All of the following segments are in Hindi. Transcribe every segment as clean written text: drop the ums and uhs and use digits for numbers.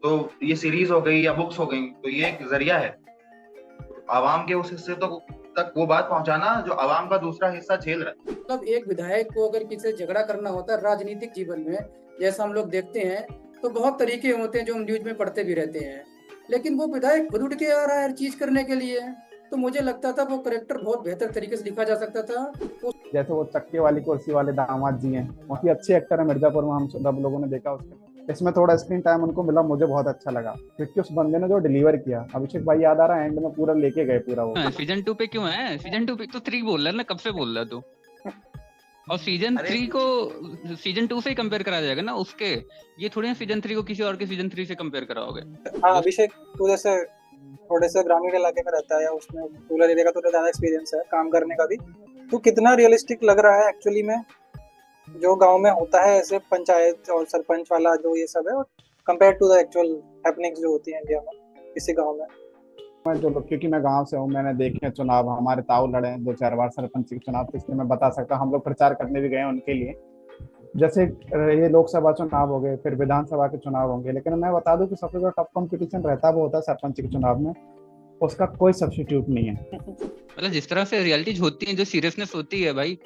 तो ये सीरीज हो गई या बुक्स हो गई, तो ये एक जरिया है आवाम के उस हिस्से तक वो बात पहुंचाना जो आवाम का दूसरा हिस्सा झेल रहा है। मतलब एक विधायक को अगर किसी से झगड़ा करना होता है राजनीतिक जीवन में, जैसा हम लोग देखते हैं, तो बहुत तरीके होते हैं जो हम न्यूज में पढ़ते भी रहते हैं। लेकिन वो विधायक खुद उठ के आ रहा है हर चीज करने के लिए। तो मुझे लगता था वो करेक्टर बहुत बेहतर तरीके से लिखा जा सकता था। जैसे वो चक्के वाली कुर्सी वाले दामाद जी हैं, बहुत ही अच्छे एक्टर है, मिर्जापुर में हम सब लोगों ने देखा उसके। इसमें थोड़ा स्क्रीन टाइम उनको मिला, मुझे बहुत अच्छा लगा क्योंकि उस बंदे ने जो डिलीवर किया, अभिषेक भाई याद आ रहा है, एंड में पूरा लेके गए पूरा वो। सीजन 2 पे क्यों है? सीजन 2 पे तो 3 बोल रहा है ना, कब से बोल रहा है तू? और सीजन 3 को सीजन 2 से ही कंपेयर करा जाएगा ना उसके। ये थोड़ी ना सीजन 3 को किसी और के सीजन 3 से कंपेयर कराओगे। हाँ अभिषेक, तू जैसे थोड़े से ग्रामीण इलाके में रहता है या उसमें रूरल एरिया का तुझे ज्यादा एक्सपीरियंस है काम करने का भी, तो कितना रियलिस्टिक लग रहा है एक्चुअली में जो गांव में होता है ऐसे पंचायत और सरपंच वाला जो ये सब है, compare to the actual happenings जो होती हैं इंडिया में किसी गांव में? मैं जो, क्योंकि मैं गांव से हूँ, मैंने देखे चुनाव, हमारे ताऊ लड़े हैं 2-4 बार सरपंच के चुनाव, तो इसलिए मैं बता सकता हूँ। हम लोग प्रचार करने भी गए हैं उनके लिए। जैसे ये लोकसभा चुनाव हो गए, फिर विधानसभा के चुनाव होंगे, लेकिन मैं बता दूं कि सबसे जो टफ कंपटीशन रहता है वो होता है सरपंच के चुनाव में। उसका कोई सब्स्टिट्यूट नहीं है। मतलब जिस तरह से रियलिटीज होती है, जो सीरियसनेस होती है भाई,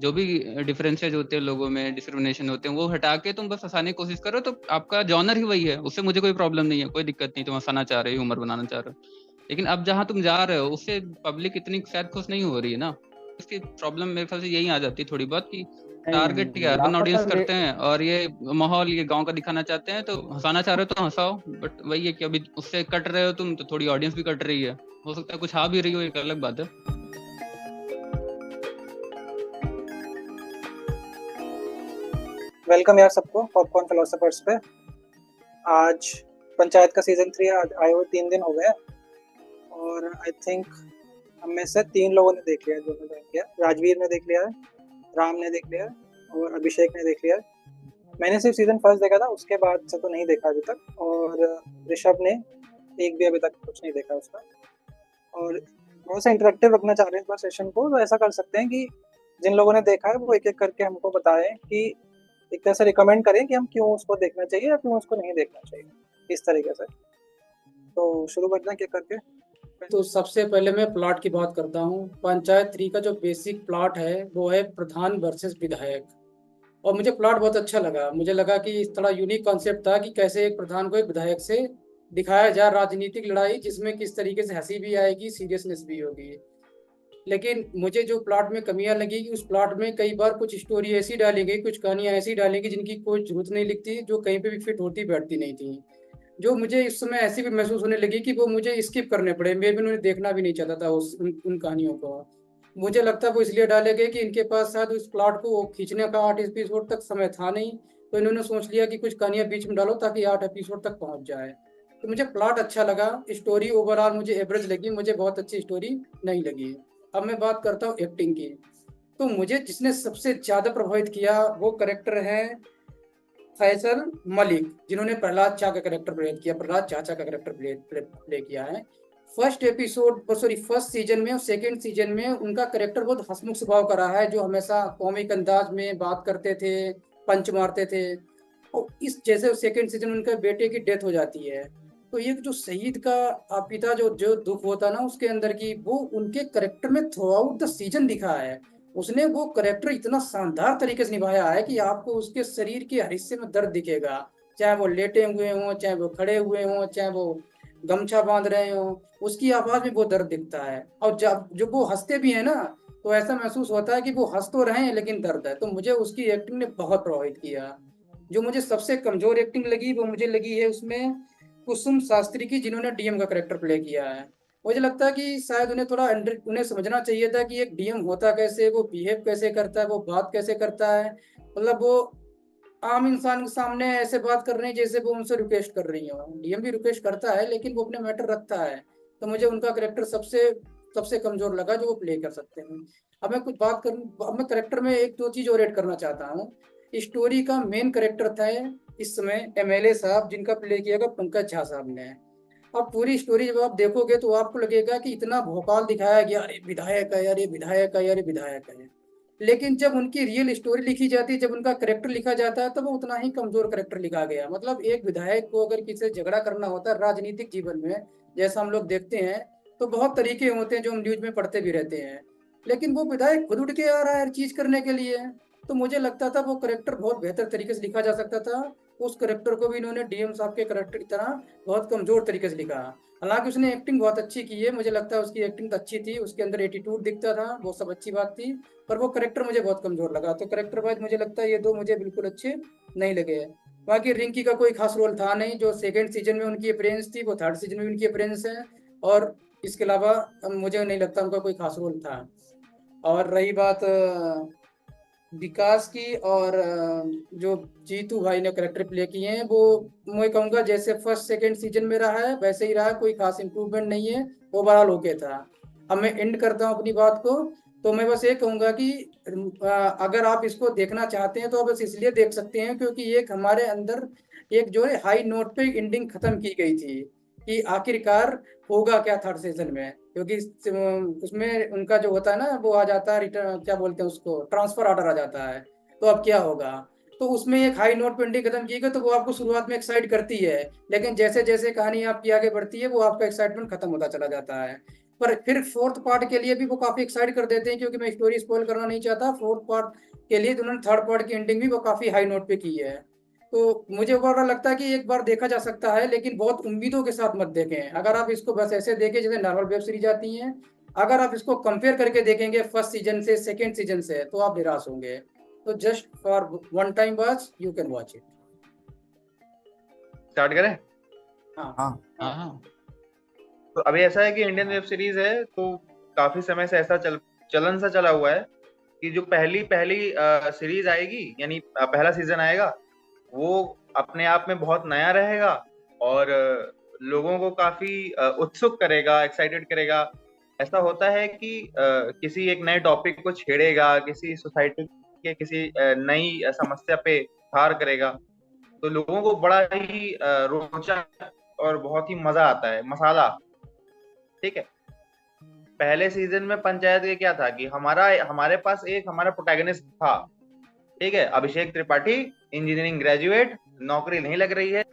जो भी डिफरेंसेस होते हैं लोगों में, डिस्क्रिमिनेशन होते हैं, वो हटा के तुम बस हंसाने की कोशिश करो, तो आपका जॉनर ही वही है। उससे मुझे कोई प्रॉब्लम नहीं है, कोई दिक्कत नहीं। तुम हंसाना चाह रहे हो, ह्यूमर बनाना चाह रहे हो, लेकिन अब जहाँ तुम जा रहे हो उससे पब्लिक इतनी शायद खुश नहीं हो रही है ना। इसकी प्रॉब्लम मेरे ख्याल से यही आ जाती है थोड़ी बहुत, कि टारगेट क्या अर्बन ऑडियंस करते हैं और ये माहौल ये गांव का दिखाना चाहते हैं, तो हंसाना चाह रहे हो तो हंसाओ। बट वही है कि अभी उससे कट रहे हो तुम, तो थोड़ी ऑडियंस भी कट रही है। हो सकता है कुछ आ भी रही हो, एक अलग बात है। वेलकम यार सबको पॉपकॉर्न फिलोसोफर्स पे। आज पंचायत का सीजन 3 आए हुए 3 दिन हो गए और आई थिंक हम में से 3 लोगों ने देख लिया, दोनों ज्वाइन किया। राजवीर ने देख लिया है, राम ने देख लिया है और अभिषेक ने देख लिया है। मैंने सिर्फ सीजन 1 देखा था, उसके बाद से तो नहीं देखा अभी तक। और ऋषभ ने एक भी अभी तक कुछ नहीं देखा उसका। और बहुत सा इंटरेक्टिव रखना चाह रहे हैं इस बार सेशन को, तो ऐसा कर सकते हैं कि जिन लोगों ने देखा है वो एक एक करके हमको बताएं कि एक तरह से रिकमेंड करें कि हम क्यों उसको देखना चाहिए या क्यों उसको नहीं देखना चाहिए, इस तरीके से। तो शुरू करना क्या करके? तो सबसे पहले मैं प्लॉट की बात करता हूँ। पंचायत 3 का जो बेसिक प्लॉट है वो है प्रधान वर्सेस विधायक। और मुझे प्लॉट बहुत अच्छा लगा। मुझे लगा कि इस थोड़ा यूनिक कॉन्सेप्ट था कि कैसे एक प्रधान को एक विधायक से दिखाया जाए राजनीतिक लड़ाई, जिसमें किस तरीके से हंसी भी आएगी, सीरियसनेस भी होगी। लेकिन मुझे जो प्लॉट में कमियां लगी कि उस प्लॉट में कई बार कुछ स्टोरी ऐसी डाली गई, कुछ कहानियां ऐसी डाली गई जिनकी कोई जरूरत नहीं लिखती, जो कहीं पे भी फिट होती बैठती नहीं थी। जो मुझे इस समय ऐसी भी महसूस होने लगी कि वो मुझे स्किप करने पड़े। मैं भी उन्हें देखना भी नहीं चाहता था उन कहानियों को। मुझे लगता है वो इसलिए डाले गए कि इनके पास शायद उस प्लॉट को खींचने का 8 एपिसोड तक समय था नहीं, तो इन्होंने सोच लिया कि कुछ कहानियां बीच में डालो ताकि 8 एपिसोड तक पहुंच जाए। तो मुझे प्लॉट अच्छा लगा। स्टोरी ओवरऑल मुझे एवरेज लगी, मुझे बहुत अच्छी स्टोरी नहीं लगी। अब मैं बात करता हूँ एक्टिंग की। तो मुझे जिसने सबसे ज्यादा प्रभावित किया वो करेक्टर है फैसल मलिक, जिन्होंने प्रहलाद चा का करेक्टर प्ले किया, प्रहलाद चाचा का करेक्टर प्ले किया है। फर्स्ट सीजन में और सेकंड सीजन में उनका करेक्टर बहुत हंसमुख स्वभाव का रहा है, जो हमेशा कॉमिक अंदाज में बात करते थे, पंच मारते थे। और इस जैसे सेकंड सीजन में उनके बेटे की डेथ हो जाती है, तो ये जो शहीद का पिता जो जो दुख होता ना उसके अंदर की, वो उनके करेक्टर में थ्रू आउट द सीजन दिखा है। उसने वो करेक्टर इतना शानदार तरीके से निभाया है कि आपको उसके शरीर के हर हिस्से में दर्द दिखेगा, चाहे वो लेटे हुए हों, चाहे वो खड़े हुए हों, चाहे वो गमछा बांध रहे हों, उसकी आवाज में वो दर्द दिखता है। और जब वो हंसते भी है ना, तो ऐसा महसूस होता है कि वो हंस तो रहे हैं लेकिन दर्द है। तो मुझे उसकी एक्टिंग ने बहुत प्रभावित किया। जो मुझे सबसे कमजोर एक्टिंग लगी वो मुझे लगी है उसमें कुसुम शास्त्री की, जिन्होंने डीएम का करेक्टर प्ले किया है। मुझे लगता है कि शायद उन्हें समझना चाहिए था कि एक डीएम होता कैसे, वो बिहेव कैसे करता है, वो बात कैसे करता है। मतलब वो आम इंसान के सामने ऐसे बात कर रही है जैसे वो उनसे रिक्वेस्ट कर रही हो। डीएम भी रिक्वेस्ट करता है लेकिन वो अपने मैटर रखता है। तो मुझे उनका करेक्टर सबसे सबसे कमजोर लगा जो वो प्ले कर सकते हैं। अब मैं कुछ बात करूँ, अब मैं करेक्टर में एक दो चीज और ऐड करना चाहता हूँ। स्टोरी का मेन करेक्टर था इस समय एमएलए साहब, जिनका प्ले किया गया पंकज झा साहब ने। अब पूरी स्टोरी जब आप देखोगे तो आपको लगेगा कि इतना भोकाल दिखाया गया, अरे विधायक है यार, ये विधायक है यार, ये विधायक है। लेकिन जब उनकी रियल स्टोरी लिखी जाती है, जब उनका करेक्टर लिखा जाता है, तो वो उतना ही कमजोर करेक्टर लिखा गया। मतलब एक विधायक को अगर किसी से झगड़ा करना होता है राजनीतिक जीवन में, जैसा हम लोग देखते हैं, तो बहुत तरीके होते हैं जो हम न्यूज में पढ़ते भी रहते हैं, लेकिन वो विधायक खुद उठ के आ रहा है हर चीज करने के लिए। तो मुझे लगता था वो करेक्टर बहुत बेहतर तरीके से लिखा जा सकता था। उस करेक्टर को भी इन्होंने डीएम साहब के करेक्टर की तरह बहुत कमजोर तरीके से लिखा। हालांकि उसने एक्टिंग बहुत अच्छी की है, मुझे लगता है उसकी एक्टिंग तो अच्छी थी, उसके अंदर एटीट्यूड दिखता था, वो सब अच्छी बात थी, पर वो करेक्टर मुझे बहुत कमजोर लगा। तो करेक्टर वाइज मुझे लगता है ये दो मुझे बिल्कुल अच्छे नहीं लगे। बाकी रिंकी का कोई खास रोल था नहीं, जो सेकंड सीजन में उनकी अपीयरेंस थी वो थर्ड सीजन में उनकी अपीयरेंस है, और इसके अलावा मुझे नहीं लगता उनका कोई खास रोल था। और रही बात विकास की, और जो जीतू भाई ने करेक्टर प्ले किए हैं, वो मैं कहूँगा जैसे फर्स्ट सेकंड सीजन में रहा है वैसे ही रहा, कोई खास इम्प्रूवमेंट नहीं है, ओवरऑल ओके था। अब मैं एंड करता हूँ अपनी बात को, तो मैं बस ये कहूँगा कि अगर आप इसको देखना चाहते हैं तो आप बस इसलिए देख सकते हैं क्योंकि एक हमारे अंदर एक जो है हाई नोट पे एंडिंग खत्म की गई थी कि आखिरकार होगा क्या थर्ड सीजन में, क्योंकि उसमें उनका जो होता है ना वो आ जाता है रिटर्न, क्या बोलते हैं उसको, ट्रांसफर ऑर्डर आ जाता है, तो अब क्या होगा। तो उसमें एक हाई नोट पे एंडिंग खत्म की गई, तो वो आपको शुरुआत में एक्साइट करती है, लेकिन जैसे जैसे कहानी आपकी आगे बढ़ती है वो आपका एक्साइटमेंट खत्म होता चला जाता है। पर फिर फोर्थ पार्ट के लिए भी वो काफी एक्साइट कर देते हैं, क्योंकि मैं स्टोरी स्पॉइल करना नहीं चाहता, फोर्थ पार्ट के लिए तो उन्होंने थर्ड पार्ट की एंडिंग भी वो काफी हाई नोट पे की है। तो मुझे ओवरऑल लगता है कि एक बार देखा जा सकता है, लेकिन बहुत उम्मीदों के साथ मत देखें। अगर आप इसको बस ऐसे देखें जैसे नॉर्मल वेब सीरीज आती हैं, अगर आप इसको कंपेयर करके देखेंगे फर्स्ट सीजन से सेकेंड सीजन से, तो आप निराश होंगे। तो just for one time watch you can watch it. Start करें? हाँ हाँ हाँ तो अभी ऐसा है कि इंडियन वेब सीरीज है, तो काफी समय से ऐसा चलन सा चला हुआ है कि जो पहली पहली सीरीज आएगी, यानी पहला सीजन आएगा, वो अपने आप में बहुत नया रहेगा और लोगों को काफी उत्सुक करेगा, एक्साइटेड करेगा। ऐसा होता है कि किसी एक नए टॉपिक को छेड़ेगा, किसी सोसाइटी के किसी नई समस्या पे धार करेगा, तो लोगों को बड़ा ही रोचक और बहुत ही मजा आता है, मसाला। ठीक है, पहले सीजन में पंचायत ये क्या था कि हमारे पास एक हमारा प्रोटैगनिस्ट था, ठीक है, अभिषेक त्रिपाठी, इंजीनियरिंग ग्रेजुएट, नौकरी नहीं लग रही है,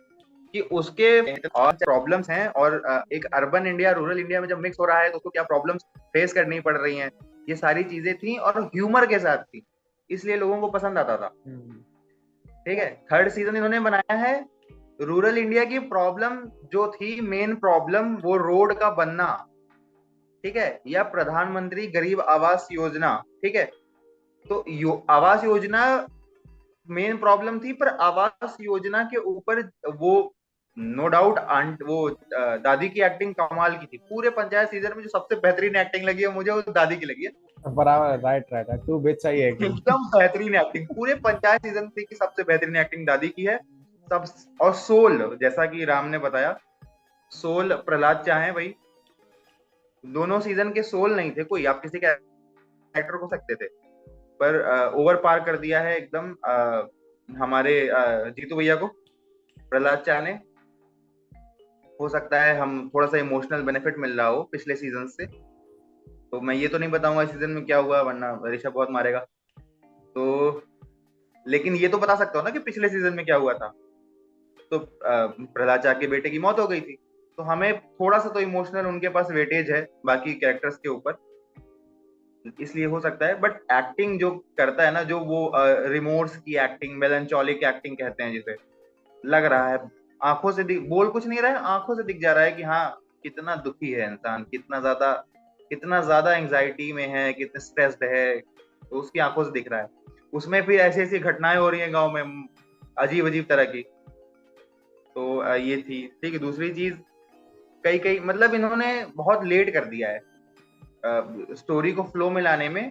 कि उसके और प्रॉब्लम्स हैं, और एक अर्बन इंडिया रूरल इंडिया में जब मिक्स हो रहा है तो उसको क्या प्रॉब्लम्स फेस करनी पड़ रही हैं, ये सारी चीजें थी और ह्यूमर के साथ थी, इसलिए लोगों को पसंद आता था। ठीक है, थर्ड सीजन इन्होंने बनाया है, रूरल इंडिया की प्रॉब्लम जो थी, मेन प्रॉब्लम वो रोड का बनना, ठीक है, या प्रधानमंत्री गरीब आवास योजना, ठीक है, तो आवास योजना मेन प्रॉब्लम थी, पर आवास योजना के ऊपर वो नो डाउट वो दादी की एक्टिंग कमाल की थी। पूरे पंचायत सीजन में जो सबसे बेहतरीन एक्टिंग लगी है मुझे, वो दादी की लगी है। बराबर, राइट राइट, तू बेच चाहिए एकदम बेहतरीन एक्टिंग, पूरे पंचायत सीजन 3 की सबसे बेहतरीन एक्टिंग दादी की है सब। और सोल, जैसा कि राम ने बताया, सोल प्रहलाद चाहे भाई, दोनों सीजन के सोल नहीं थे कोई, आप किसी के एक्टर को सकते थे, पर ओवर पार कर दिया है एकदम हमारे जीतू भैया को, प्रहलाद चा ने। हो सकता है हम थोड़ा सा इमोशनल बेनिफिट मिल रहा हो पिछले सीजन से, तो मैं ये तो नहीं बताऊंगा इस सीजन में क्या हुआ, वरना ऋषभ बहुत मारेगा। तो लेकिन ये तो बता सकता हूँ ना कि पिछले सीजन में क्या हुआ था। तो प्रहलाद चा के बेटे की मौत हो गई थी, तो हमें थोड़ा सा तो इमोशनल उनके पास वेटेज है बाकी कैरेक्टर्स के ऊपर, इसलिए हो सकता है। बट एक्टिंग जो करता है ना, जो वो रिमोर्स की एक्टिंग, मेलनचॉलिक एक्टिंग कहते हैं जिसे, लग रहा है आंखों से बोल कुछ नहीं रहा है, आंखों से दिख जा रहा है कि हाँ कितना दुखी है इंसान, कितना ज्यादा एंजाइटी में है, कितना स्ट्रेस्ड है, तो उसकी आंखों से दिख रहा है। उसमें फिर ऐसी ऐसी घटनाएं हो रही हैं गांव में, अजीब अजीब तरह की। तो ये थी। ठीक है, दूसरी चीज, कई मतलब इन्होंने बहुत लेट कर दिया है स्टोरी को फ्लो में लाने में।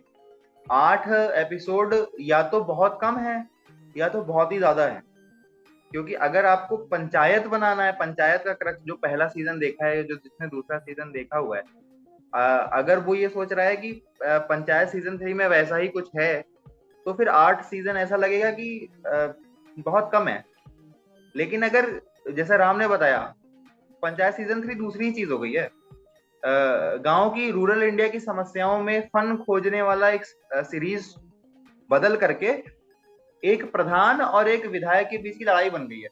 8 एपिसोड या तो बहुत कम है या तो बहुत ही ज्यादा है, क्योंकि अगर आपको पंचायत बनाना है, पंचायत का क्रक्स जो पहला सीजन देखा है, जो जिसने दूसरा सीजन देखा हुआ है, अगर वो ये सोच रहा है कि पंचायत सीजन 3 में वैसा ही कुछ है, तो फिर 8 सीजन ऐसा लगेगा कि बहुत कम है। लेकिन अगर जैसा राम ने बताया, पंचायत सीजन 3 दूसरी ही चीज हो गई है, गांव की, रूरल इंडिया की समस्याओं में फन खोजने वाला एक सीरीज बदल करके एक प्रधान और एक विधायक के बीच की लड़ाई बन गई है।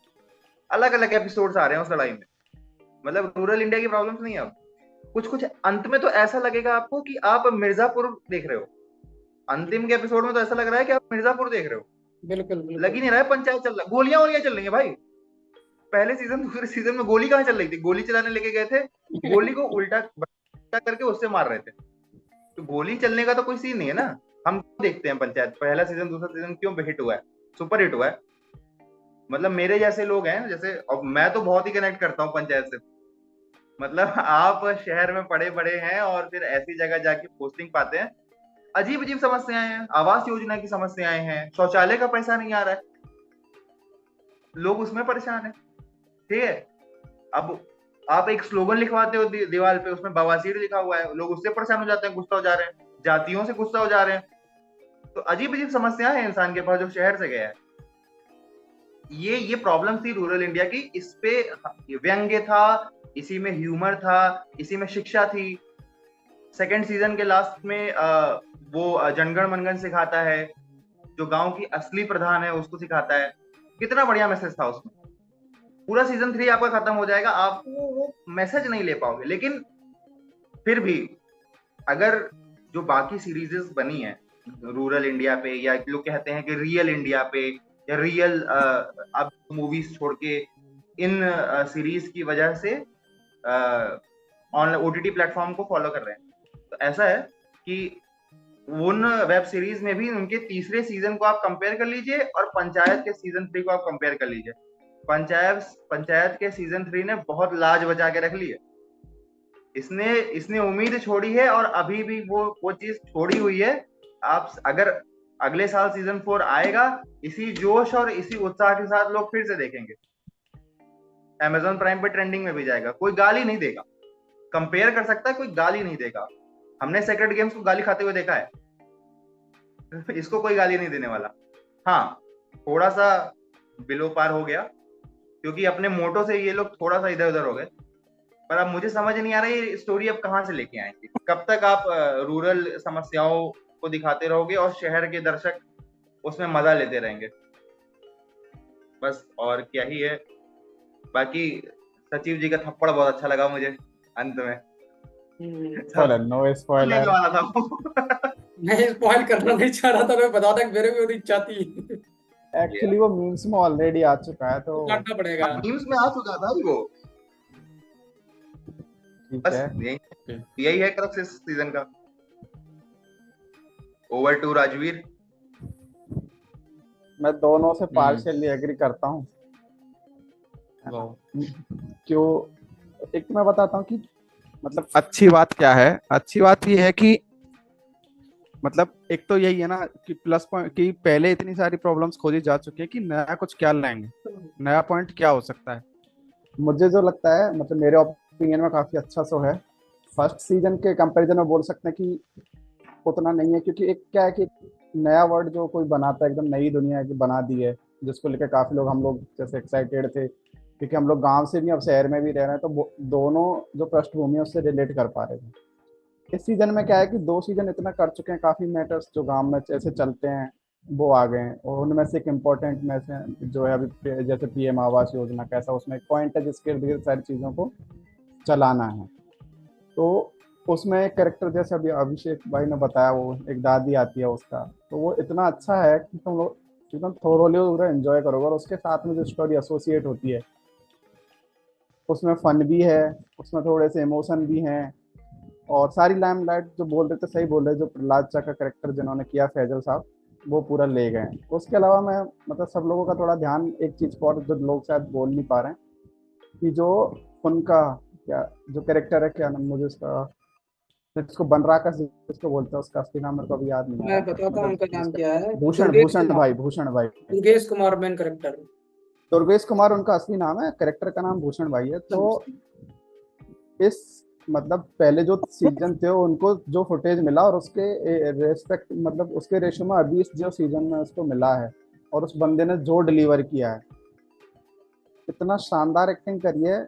अलग अलग एपिसोड्स आ रहे हैं उस लड़ाई में। मतलब रूरल इंडिया की प्रॉब्लम्स नहीं है अब। कुछ कुछ अंत में तो ऐसा लगेगा आपको कि आप मिर्जापुर देख रहे हो। अंतिम के एपिसोड में तो ऐसा लग रहा है कि आप मिर्जापुर देख रहे हो। बिल्कुल लग ही बिल्कुल। नहीं रहा है पंचायत चल रहा, गोलियां वोलियां चल रही है भाई। पहले सीजन दूसरे सीजन में गोली कहाँ चल रही थी? गोली चलाने लेके गए थे, गोली को उल्टा करके उससे मार रहे थे। तो गोली चलने का तो कोई सीन नहीं है ना। हम क्यों देखते हैं पंचायत? पहला सीजन दूसरा सीजन क्यों हिट हुआ है, सुपर हिट हुआ है? मतलब मेरे जैसे लोग हैं, जैसे अब मैं तो बहुत ही कनेक्ट करता हूँ पंचायत से। मतलब आप शहर में पड़े बड़े हैं और फिर ऐसी जगह जाके पोस्टिंग पाते हैं। अजीब अजीब समस्याएं हैं, आवास योजना की समस्याएं हैं, शौचालय का पैसा नहीं आ रहा है, लोग उसमें परेशान है। ठीक है, अब आप एक स्लोगन लिखवाते हो दीवार पे, उसमें बवासीर लिखा हुआ है, लोग उससे परेशान हो जाते हैं, गुस्सा हो जा रहे हैं, जातियों से गुस्सा हो जा रहे हैं। तो अजीब अजीब समस्याएं हैं इंसान के पास जो शहर से गया है। ये प्रॉब्लम थी रूरल इंडिया की। इस पे व्यंग्य था, इसी में ह्यूमर था, इसी में शिक्षा थी। सेकंड सीजन के लास्ट में वो जनगण मनगण सिखाता है, जो गांव की असली प्रधान है उसको सिखाता है। कितना बढ़िया मैसेज था उसमें। पूरा सीजन 3 आपका खत्म हो जाएगा, आप वो मैसेज नहीं ले पाओगे। लेकिन फिर भी अगर जो बाकी सीरीजेस बनी है रूरल इंडिया पे, या लोग कहते हैं कि रियल इंडिया पे, या रियल अब मूवीज छोड़ के इन सीरीज की वजह से ऑनलाइन ओटीटी प्लेटफॉर्म को फॉलो कर रहे हैं, तो ऐसा है कि उन वेब सीरीज में भी उनके तीसरे सीजन को आप कंपेयर कर लीजिए और पंचायत के सीजन 3 को आप कंपेयर कर लीजिए। पंचायत के सीजन 3 ने बहुत लाज बचा के रख ली है। इसने उम्मीद छोड़ी है और अभी भी वो चीज छोड़ी हुई है। आप अगर अगले साल सीजन 4 आएगा, इसी जोश और इसी उत्साह के साथ लोग फिर से देखेंगे। Amazon प्राइम पे ट्रेंडिंग में भी जाएगा, कोई गाली नहीं देगा। कंपेयर कर सकता है, कोई गाली नहीं देगा। हमने सेक्रेड गेम्स को गाली खाते हुए देखा है, इसको कोई गाली नहीं देने वाला। हाँ, थोड़ा सा बिलो पार हो गया, क्योंकि अपने मोटो से ये लोग थोड़ा सा इधर उधर हो गए। पर अब मुझे समझ नहीं आ रहा ये स्टोरी अब कहाँ से लेके आएंगे। कब तक आप रूरल समस्याओं को दिखाते रहोगे और शहर के दर्शक उसमें मजा लेते रहेंगे? बस, और क्या ही है। बाकी सचिव जी का थप्पड़ बहुत अच्छा लगा मुझे अंत में। Spoiler, no spoiler. लेने वाला था वो। मैं स्पॉइल करना नहीं चाह रहा था, मैं बता था कि मेरे भी इच्छा थी। एक्चुअली वो मीम्स में ऑलरेडी आ चुका है, तो काटना पड़ेगा। मीम्स में आ चुका था वो। ठीक बस है। यही है क्रक्स इस सीजन का। Over to Rajveer. मैं दोनों से पार्शियली एग्री करता हूँ। क्यों? एक तो मैं बताता हूँ कि मतलब अच्छी बात क्या है। अच्छी बात ये है कि मतलब एक तो यही है ना कि प्लस पॉइंट कि पहले इतनी सारी प्रॉब्लम्स खोजी जा चुकी है कि नया कुछ क्या लाएंगे, नया पॉइंट क्या हो सकता है। मुझे जो लगता है, मतलब मेरे ओपिनियन में काफी अच्छा शो है। फर्स्ट सीजन के कंपैरिजन में बोल सकते हैं कि उतना नहीं है, क्योंकि एक क्या है कि नया वर्ड जो कोई बनाता है, एकदम नई दुनिया की बना दी है, जिसको लेकर काफी लोग, हम लोग जैसे एक्साइटेड थे, क्योंकि हम लोग गांव से भी अब शहर में भी रह रहे हैं, तो दोनों जो पृष्ठभूमि है उससे रिलेट कर पा रहे थे। इस सीजन में क्या है कि 2 सीजन इतना कर चुके हैं, काफी मैटर्स जो गांव में जैसे चलते हैं वो आ गए हैं, और उनमें से एक इम्पोर्टेंट में से जो है अभी जैसे पीएम आवास योजना कैसा, उसमें एक पॉइंट है जिसके लिए सारी चीज़ों को चलाना है। तो उसमें एक कैरेक्टर जैसे अभी अभिषेक भाई ने बताया, वो एक दादी आती है उसका, तो वो इतना अच्छा है कि तुम लोग एकदम थोरोली पूरा एंजॉय करोगे। और उसके साथ में जो स्टोरी एसोसिएट होती है उसमें फन भी है, उसमें थोड़े से इमोशन भी हैं, और सारी लाइमलाइट जो बोल रहे थे सही बोल रहे, जो प्रहलाद चा का कैरेक्टर जिन्होंने किया फैजल साहब, वो पूरा ले गए। उसके अलावा मैं मतलब सब लोगों का थोड़ा ध्यान एक चीज़ पर जो लोग शायद बोल नहीं पा रहे हैं, कि जो उनका क्या जो कैरेक्टर है, क्या नाम मुझे उसका, जिसको बनराकस जिसको बोलते हैं, उसका असली नाम मेरे को अभी याद नहीं आ मैं रहा। बताता हूँ उनका नाम क्या है। भूषण भूषण भाई दुर्गेश कुमार मेन कैरेक्टर। दुर्गेश कुमार उनका असली नाम है, कैरेक्टर का नाम भूषण भाई है। तो इस मतलब पहले जो सीजन थे उनको जो फुटेज मिला और उसके रेस्पेक्ट मतलब उसके रेशो में अभी जो सीजन में उसको मिला है, और उस बंदे ने जो डिलीवर किया है, इतना शानदार एक्टिंग करी है।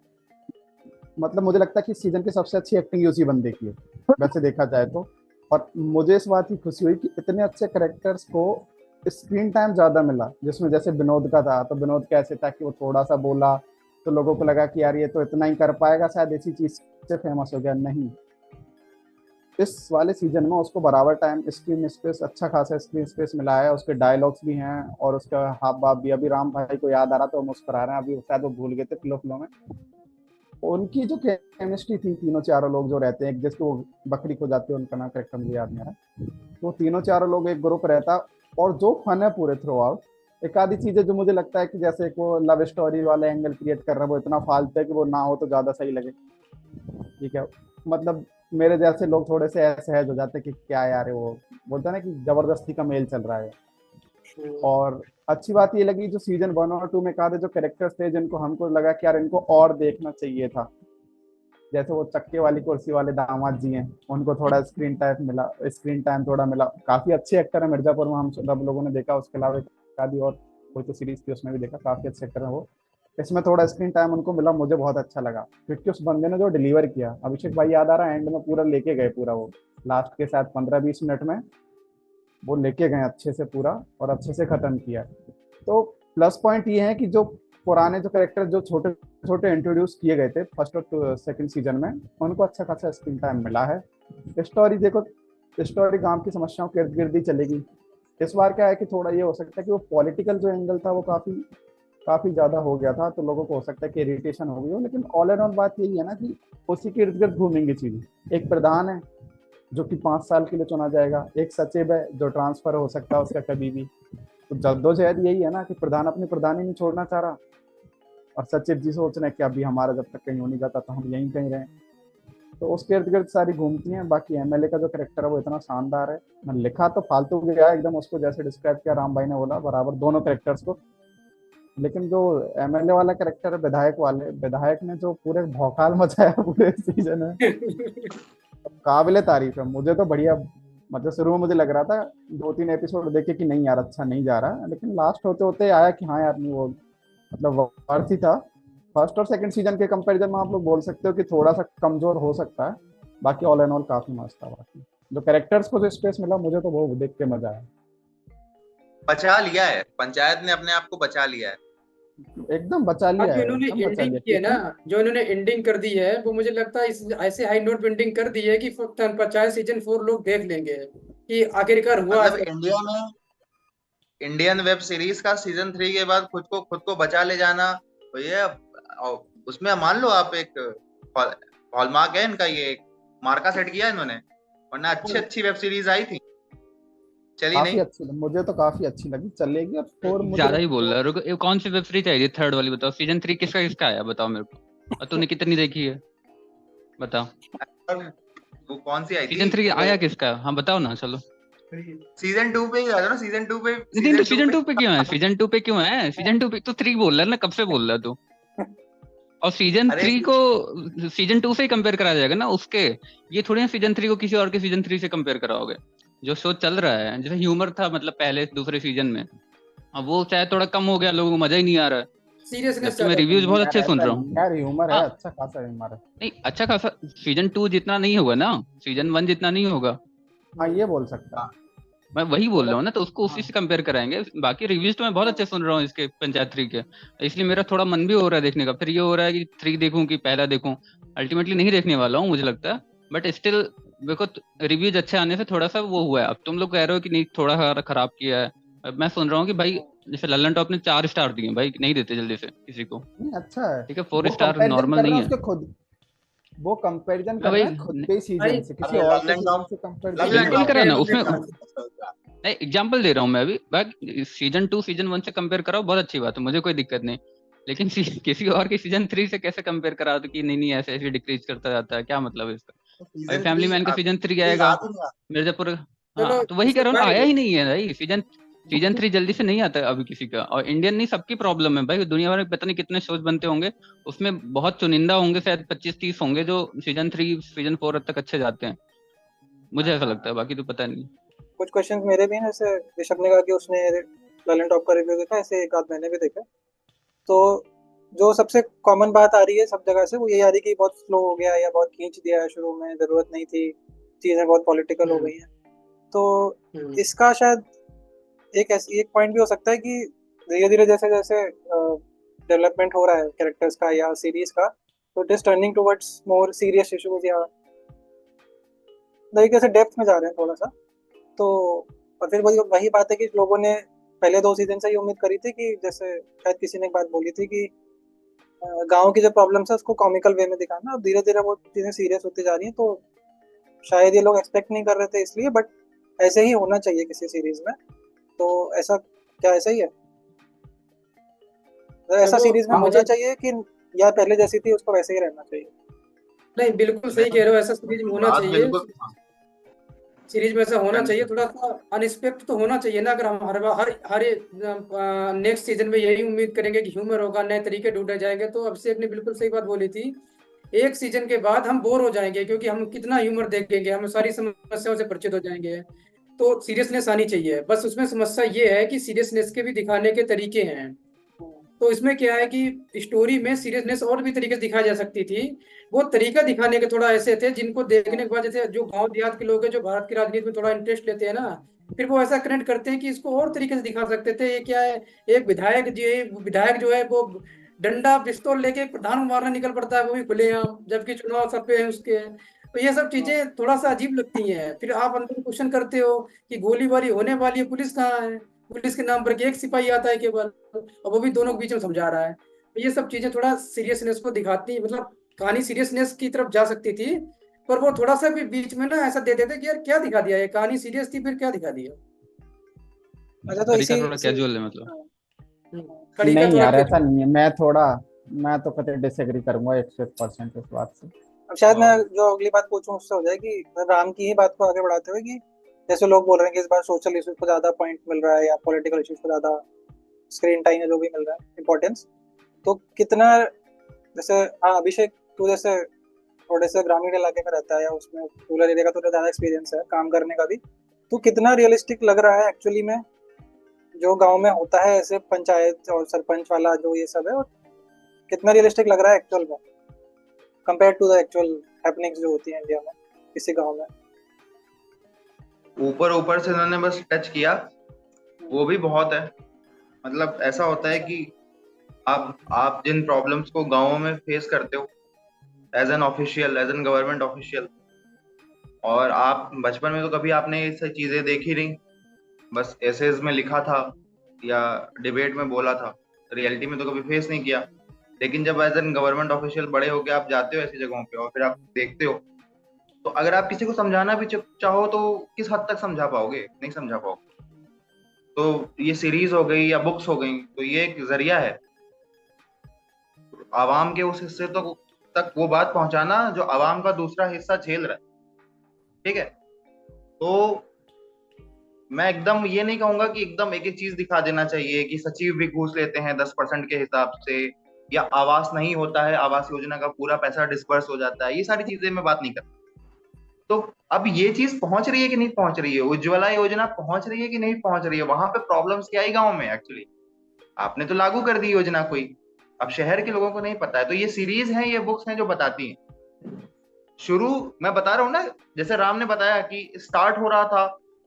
मतलब मुझे लगता है कि सीजन की सबसे अच्छी एक्टिंग उसी बंदे की है वैसे देखा जाए तो। और मुझे इस बात की खुशी हुई कि इतने अच्छे कैरेक्टर्स को स्क्रीन टाइम ज्यादा मिला, जिसमें जैसे विनोद का था, तो विनोद कैसे था कि वो थोड़ा सा बोला तो लोगों को लगा कि यार ये तो इतना ही कर पाएगा, शायद इसी चीज से फेमस हो गया। नहीं, इस वाले सीजन में उसको बराबर टाइम, स्क्रीन स्पेस, अच्छा खासा स्क्रीन स्पेस मिला है। उसके डायलॉग्स भी हैं और उसका हाव भाव भी। अभी राम भाई को याद आ रहा तो वो मुस्कुरा रहे हैं, अभी शायद वो भूल गए थे फ्लो फ्लो में। उनकी जो केमिस्ट्री थी, तीनों चारों लोग जो रहते हैं, जिसको वो बकरी खो जाती है, उनका नाम करेक्टर मुझे याद नहीं आ रहा, तो तीनों चारों लोग एक ग्रुप रहता, और जो फन है पूरे थ्रू आउट। एक आधी चीजें जो मुझे लगता है कि जैसे को लव स्टोरी वाला एंगल क्रिएट कर रहा है, वो इतना फालतू है कि वो ना हो तो ज्यादा सही लगे। ठीक है, मतलब मेरे जैसे लोग थोड़े से असहज हो जाते हैं कि क्या यार है, वो बोलते हैं ना कि जबरदस्ती का मेल चल रहा है। और अच्छी बात ये लगी जो सीजन 1 और 2 में कहा था, जो कैरेक्टर्स थे जिनको हमको लगा कि यार इनको और देखना चाहिए था, जैसे वो चक्के वाली कुर्सी वाले दामाद जी हैं, उनको थोड़ा स्क्रीन टाइम थोड़ा मिला। काफी अच्छे एक्टर है, मिर्जापुर में हम सब लोगों ने देखा, उसके अलावा एक आधी और कोई तो सीरीज थी उसमें भी देखा, काफी अच्छे एक्टर है वो। इसमें थोड़ा स्क्रीन टाइम उनको मिला, मुझे बहुत अच्छा लगा, क्योंकि उस बंदे ने जो डिलीवर किया, अभिषेक भाई याद आ रहा है, एंड में पूरा लेके गए, पूरा वो लास्ट के साथ 15-20 मिनट में वो लेके गए अच्छे से पूरा, और अच्छे से खत्म किया। तो प्लस पॉइंट ये है कि जो पुराने जो कैरेक्टर जो छोटे छोटे इंट्रोड्यूस किए गए थे फर्स्ट और सेकंड सीजन में, उनको अच्छा खासा स्क्रीन टाइम मिला है। स्टोरी देखो, स्टोरी गांव की समस्याओं के इर्द गिर्द ही चलेगी। इस बार क्या है कि थोड़ा ये हो सकता है कि वो पॉलिटिकल जो एंगल था वो काफी काफी ज्यादा हो गया था, तो लोगों को हो सकता है कि इरिटेशन हो गई हो, लेकिन ऑल एंड ऑल बात यही है ना कि उसी के इर्द गिर्द घूमेंगी चीजें। एक प्रधान है जो कि 5 साल के लिए चुना जाएगा, एक सचिव है जो ट्रांसफर हो सकता है उसका कभी भी। तो जद्दोजहद यही है ना कि प्रधान अपनी प्रधानी नहीं छोड़ना चाह रहा, और सचिव जी सोच रहे हैं कि अभी हमारा जब तक कहीं हो नहीं जाता तो हम यहीं कहीं रहें। तो उसके इर्द गिर्द सारी घूमती हैं। बाकी एमएलए का जो करेक्टर है वो इतना शानदार है, मैं लिखा तो फालतू गया एकदम, उसको जैसे डिस्क्राइब किया राम भाई ने बोला बराबर दोनों करेक्टर्स को। लेकिन जो एमएलए वाला करेक्टर है, विधायक ने जो पूरे भौकाल मचाया पूरे सीजन में, काबिले तारीफ है। मुझे तो बढ़िया, मतलब शुरू में मुझे लग रहा था 2-3 एपिसोड देखे कि नहीं यार अच्छा नहीं जा रहा, लेकिन लास्ट होते होते आया कि हाँ यार नहीं, वो मतलब वर्थ ही था। फर्स्ट और सेकंड सीजन के कंपैरिजन में आप लोग बोल सकते हो कि थोड़ा सा कमजोर हो सकता है, बाकी ऑल एंड ऑल काफी मस्त था। बाकी जो कैरेक्टर्स को जो स्पेस मिला, मुझे तो वो देख के मजा आया। बचा लिया है पंचायत ने, अपने आप को बचा लिया है। एकदम बचा अब लिया जो है, इन्होंने एकदम बचा एंडिंग लिया, की है ना, क्योंकि जो इन्होंने एंडिंग कर दी है, वो मुझे लगता है इस ऐसे हाई नोट पे एंडिंग कर दी है कि पंचायत सीजन 4 लोग देख लेंगे कि आखिरकार हुआ मतलब ऐसा। इंडिया में इंडियन वेब सीरीज का सीजन 3 के बाद खुद को बचा ले जाना, तो ये उसमें मान लो आप एक हॉलमार्क है इनका, ये एक मार्का सेट किया इन्होंने, वरना अच्छी अच्छी वेब सीरीज आई थी, चली काफी नहीं। अच्छी मुझे तो काफी अच्छी लगी, चलेगी। और 4 मुझे ज्यादा ही बोल रहा है। रुको, ये कौन सी वेब सीरीज आई थी थर्ड वाली? बताओ, सीजन 3 किसका किसका आया, बताओ मेरे को। और तूने कितनी देखी है, बताओ। वो कौन सी आई थी सीजन 3 वो, आया किसका, हाँ बताओ ना, चलो। सीजन 2 पे ही आ जाओ ना, सीजन 2 पे, नहीं तो सीजन 2 पे सीजन क्यों है? सीजन 2 पे क्यों है? सीजन 2 पे तो 3 बोल रहा है ना, कब से बोल रहा है तू? और सीजन अरे 3 को सीजन 2 से ही कंपेयर करा जाएगा ना उसके। ये थोड़ी ना सीजन 3 को किसी और के सीजन 3 से कंपेयर कराओगे। जो शो चल रहा है, जैसे ह्यूमर था मतलब पहले दूसरे सीजन में, अब वो शायद थोड़ा कम हो गया, लोगों को मजा ही नहीं आ रहा है। सीरियसनेस जबकि मैं ज्यादा कम रिव्यूज है। बहुत यार अच्छे सुन ऐसा रहा नहीं हूँ। यार, ह्यूमर है, हाँ, अच्छा खासा ह्यूमर है। नहीं अच्छा खासा सीजन 2 जितना नहीं होगा ना, सीजन 1 जितना नहीं होगा। हाँ ये बोल सकता है। मैं वही बोल रहा थोड़ा, हूँ ना, तो उसको उसी हाँ से कंपेयर कराएंगे। बाकी रिव्यूज तो मैं बहुत अच्छे सुन रहा हूँ इसके पंचायत 3 के, इसलिए मेरा थोड़ा मन भी हो रहा है देखने का। फिर ये हो रहा है कि 3 देखूं कि पहला देखूं। अल्टीमेटली नहीं देखने वाला हूँ मुझे लगता है, बट स्टिल देखो, रिव्यूज अच्छे आने से थोड़ा सा वो हुआ है। अब तुम लोग कह रहे हो कि नहीं थोड़ा खराब किया है, अब मैं सुन रहा हूँ कि भाई जैसे लल्लन टॉप ने 4 स्टार दिए भाई, नहीं देते जल्दी से किसी को। नहीं अच्छा है। ठीक है, 4 वो स्टार कंपैरिजन नॉर्मल कर रहे नहीं हैं है। उसके खुद, वो कंपैरिजन मैं कर रहे भाई हैं खुद के भाई सीजन से, किसी अरे और के लवलैंड सीजन टॉप, से कंपैरिजन लवलैंड नहीं बिल्कुल कर टॉप रहे। करा पे ना तुमने उसमें। कहा था। नहीं, एग्जाम्पल दे रहा हूँ मैं अभी भाई, सीजन 2 सीजन 1 से कंपेयर कराओ, बहुत अच्छी बात है, मुझे कोई दिक्कत नहीं। लेकिन किसी और के सीजन 3 से कैसे कंपेयर करा दो कि नहीं नहीं ऐसे ऐसे डिक्रीज करता जाता है, क्या मतलब है इसका? अभी सीजन फैमिली 3 मैन का सीजन 3 मुझे आएगा, याद ही नहीं। मिर्जापुर। चलो हाँ तो वही कह इसको रहा हूँ ना, भाई, आया ही नहीं है भाई सीजन। सीजन 3 जल्दी से नहीं आता अभी किसी का, और इंडियन नहीं सबकी प्रॉब्लम है भाई। दुनिया भर में पता नहीं कितने शोज बनते होंगे, उसमें बहुत चुनिंदा होंगे, शायद 25-30 होंगे जो सीजन 3 सीजन 4 तक अच्छे जाते हैं, मुझे ऐसा लगता है, बाकी तो पता नहीं। कुछ क्वेश्चंस मेरे भी हैं, जैसे ऋषभ ने कहा कि उसने ललन टॉप का रिव्यू देखा, ऐसे एक आध मैंने भी देखा। तो जो सबसे कॉमन बात आ रही है सब जगह से, वो यही आ रही है कि बहुत स्लो हो गया या बहुत खींच दिया है, शुरू में जरूरत नहीं थी, चीजें बहुत पॉलिटिकल हो गई हैं। तो इसका शायद एक पॉइंट भी हो सकता है कि धीरे धीरे जैसे जैसे डेवलपमेंट हो रहा है कैरेक्टर्स का या सीरीज का, तो it is turning towards more serious issues या तरीके से डेप्थ में जा रहे हैं थोड़ा सा। तो और फिर वही वही बात है कि लोगों ने पहले 2 सीजन से ये उम्मीद करी थी कि जैसे शायद किसी ने एक बात बोली थी कि गांव की जो प्रॉब्लम्स है उसको कॉमिकल वे में दिखाना, अब धीरे धीरे वो चीजें सीरियस होती जा रही हैं, तो शायद ये लोग एक्सपेक्ट नहीं कर रहे थे इसलिए, बट ऐसे ही होना चाहिए किसी सीरीज में। तो ऐसा क्या ऐसा ही है? ऐसा देखो, सीरीज में होना मुझे चाहिए कि या पहले जैसी थी उसको वैसे ही रहना चाहिए? नहीं, बिल्कुल सही कह रहे हो, ऐसा सीरीज में होना बात चाहिए। बिल्कुल सीरीज में ऐसा होना चाहिए, थोड़ा सा अनएक्सपेक्ट तो होना चाहिए ना। अगर हम हर हर हर नेक्स्ट सीजन में यही उम्मीद करेंगे कि ह्यूमर होगा, नए तरीके ढूंढे जाएंगे, तो अभिषेक ने बिल्कुल सही बात बोली थी। एक सीजन के बाद हम बोर हो जाएंगे, क्योंकि हम कितना ह्यूमर देखेंगे, हम सारी समस्याओं से परिचित हो जाएंगे। तो सीरियसनेस आनी चाहिए, बस उसमें समस्या ये है कि सीरियसनेस के भी दिखाने के तरीके हैं। तो इसमें क्या है कि स्टोरी में सीरियसनेस और भी तरीके से दिखाई जा सकती थी। वो तरीका दिखाने के थोड़ा ऐसे थे जिनको देखने के बाद, जैसे जो गांव देहात के लोग हैं जो भारत की राजनीति में थोड़ा इंटरेस्ट लेते हैं ना, फिर वो ऐसा कनेक्ट करते हैं कि इसको और तरीके से दिखा सकते थे। ये क्या है, एक विधायक जो है वो डंडा पिस्तौल लेके प्रधान को मारने निकल पड़ता है, वो भी खुलेआम, जबकि चुनाव सर पे है उसके। तो ये सब चीजें थोड़ा सा अजीब लगती हैं। फिर आप अंदर क्वेश्चन करते हो कि गोलीबारी होने वाली है, पुलिस कहाँ है? पुलिस के नाम पर कि एक सिपाही आता है केवल, और वो भी दोनों के बीच में समझा रहा है। तो ये सब चीजें थोड़ा सीरियसनेस को दिखाती, मतलब कहानी सीरियसनेस की तरफ जा सकती थी, पर वो थोड़ा सा भी बीच में ना ऐसा दे देते कि यार क्या दिखा दिया, ये कहानी सीरियस थी फिर क्या दिखा दिया। अच्छा, तो तरीका इसी थोड़ा इसी कैजुअल है मतलब। तरीका नहीं थोड़ा यार, क्या। ऐसा नहीं है। मैं तो कतई डिसएग्री करूंगा 100% इस बात से। अब शायद मैं जो अगली बात पूछूं उससे हो जाए कि राम की ही बात को आगे बढ़ाते हुए कि जैसे लोग बोल रहे हैं कि इस बार सोशल इश्यूज को ज्यादा पॉइंट मिल रहा है या पॉलिटिकल इश्यूज को ज्यादा स्क्रीन टाइम या जो भी मिल रहा है इम्पोर्टेंस, तो कितना जैसे, हाँ अभिषेक, तू जैसे थोड़े से ग्रामीण इलाके में रहता है या उसमें रूरल एरिया का थोड़ा ज्यादा एक्सपीरियंस है काम करने का भी, तो कितना रियलिस्टिक लग रहा है एक्चुअली में जो गांव में होता है ऐसे पंचायत और सरपंच वाला जो ये सब है, और कितना रियलिस्टिक लग रहा है एक्चुअल में compare to the actual happenings जो होती हैं इंडिया में किसी गांव में? ऊपर ऊपर से उन्होंने बस टच किया, वो भी बहुत है। मतलब ऐसा होता है कि आप जिन प्रॉब्लम्स को गांवों में फेस करते हो as an official, as an government official, और आप बचपन में तो कभी आपने ये सब चीजें देखी नहीं, बस एसेज में लिखा था या डिबेट में बोला था, रियलिटी में तो कभी फेस नहीं किया। लेकिन जब एज एन गवर्नमेंट ऑफिशियल बड़े होके आप जाते हो ऐसी जगहों पे और फिर आप देखते हो, तो अगर आप किसी को समझाना भी चाहो तो किस हद तक समझा पाओगे? नहीं समझा पाओगे। तो ये सीरीज हो गई या बुक्स हो गई, तो ये एक जरिया है आवाम के उस हिस्से तक वो बात पहुंचाना जो आवाम का दूसरा हिस्सा झेल रहा है। ठीक है, तो मैं एकदम ये नहीं कहूंगा कि एकदम एक एक चीज दिखा देना चाहिए कि सचिव भी घूस लेते हैं 10% के हिसाब से, या आवास नहीं होता है, आवास योजना का पूरा पैसा डिस्पर्स हो जाता है, ये सारी चीजें मैं बात नहीं करता। तो अब ये चीज पहुंच रही है कि नहीं पहुंच रही है, उज्ज्वला योजना पहुंच रही है कि नहीं पहुंच रही है, वहां पे प्रॉब्लम्स क्या आई गाँव में? एक्चुअली आपने तो लागू कर दी योजना कोई, अब शहर के लोगों को नहीं पता है। तो ये सीरीज है, ये बुक्स हैं जो बताती हैं। शुरू मैं बता रहा हूँ ना, जैसे राम ने बताया कि स्टार्ट हो रहा था,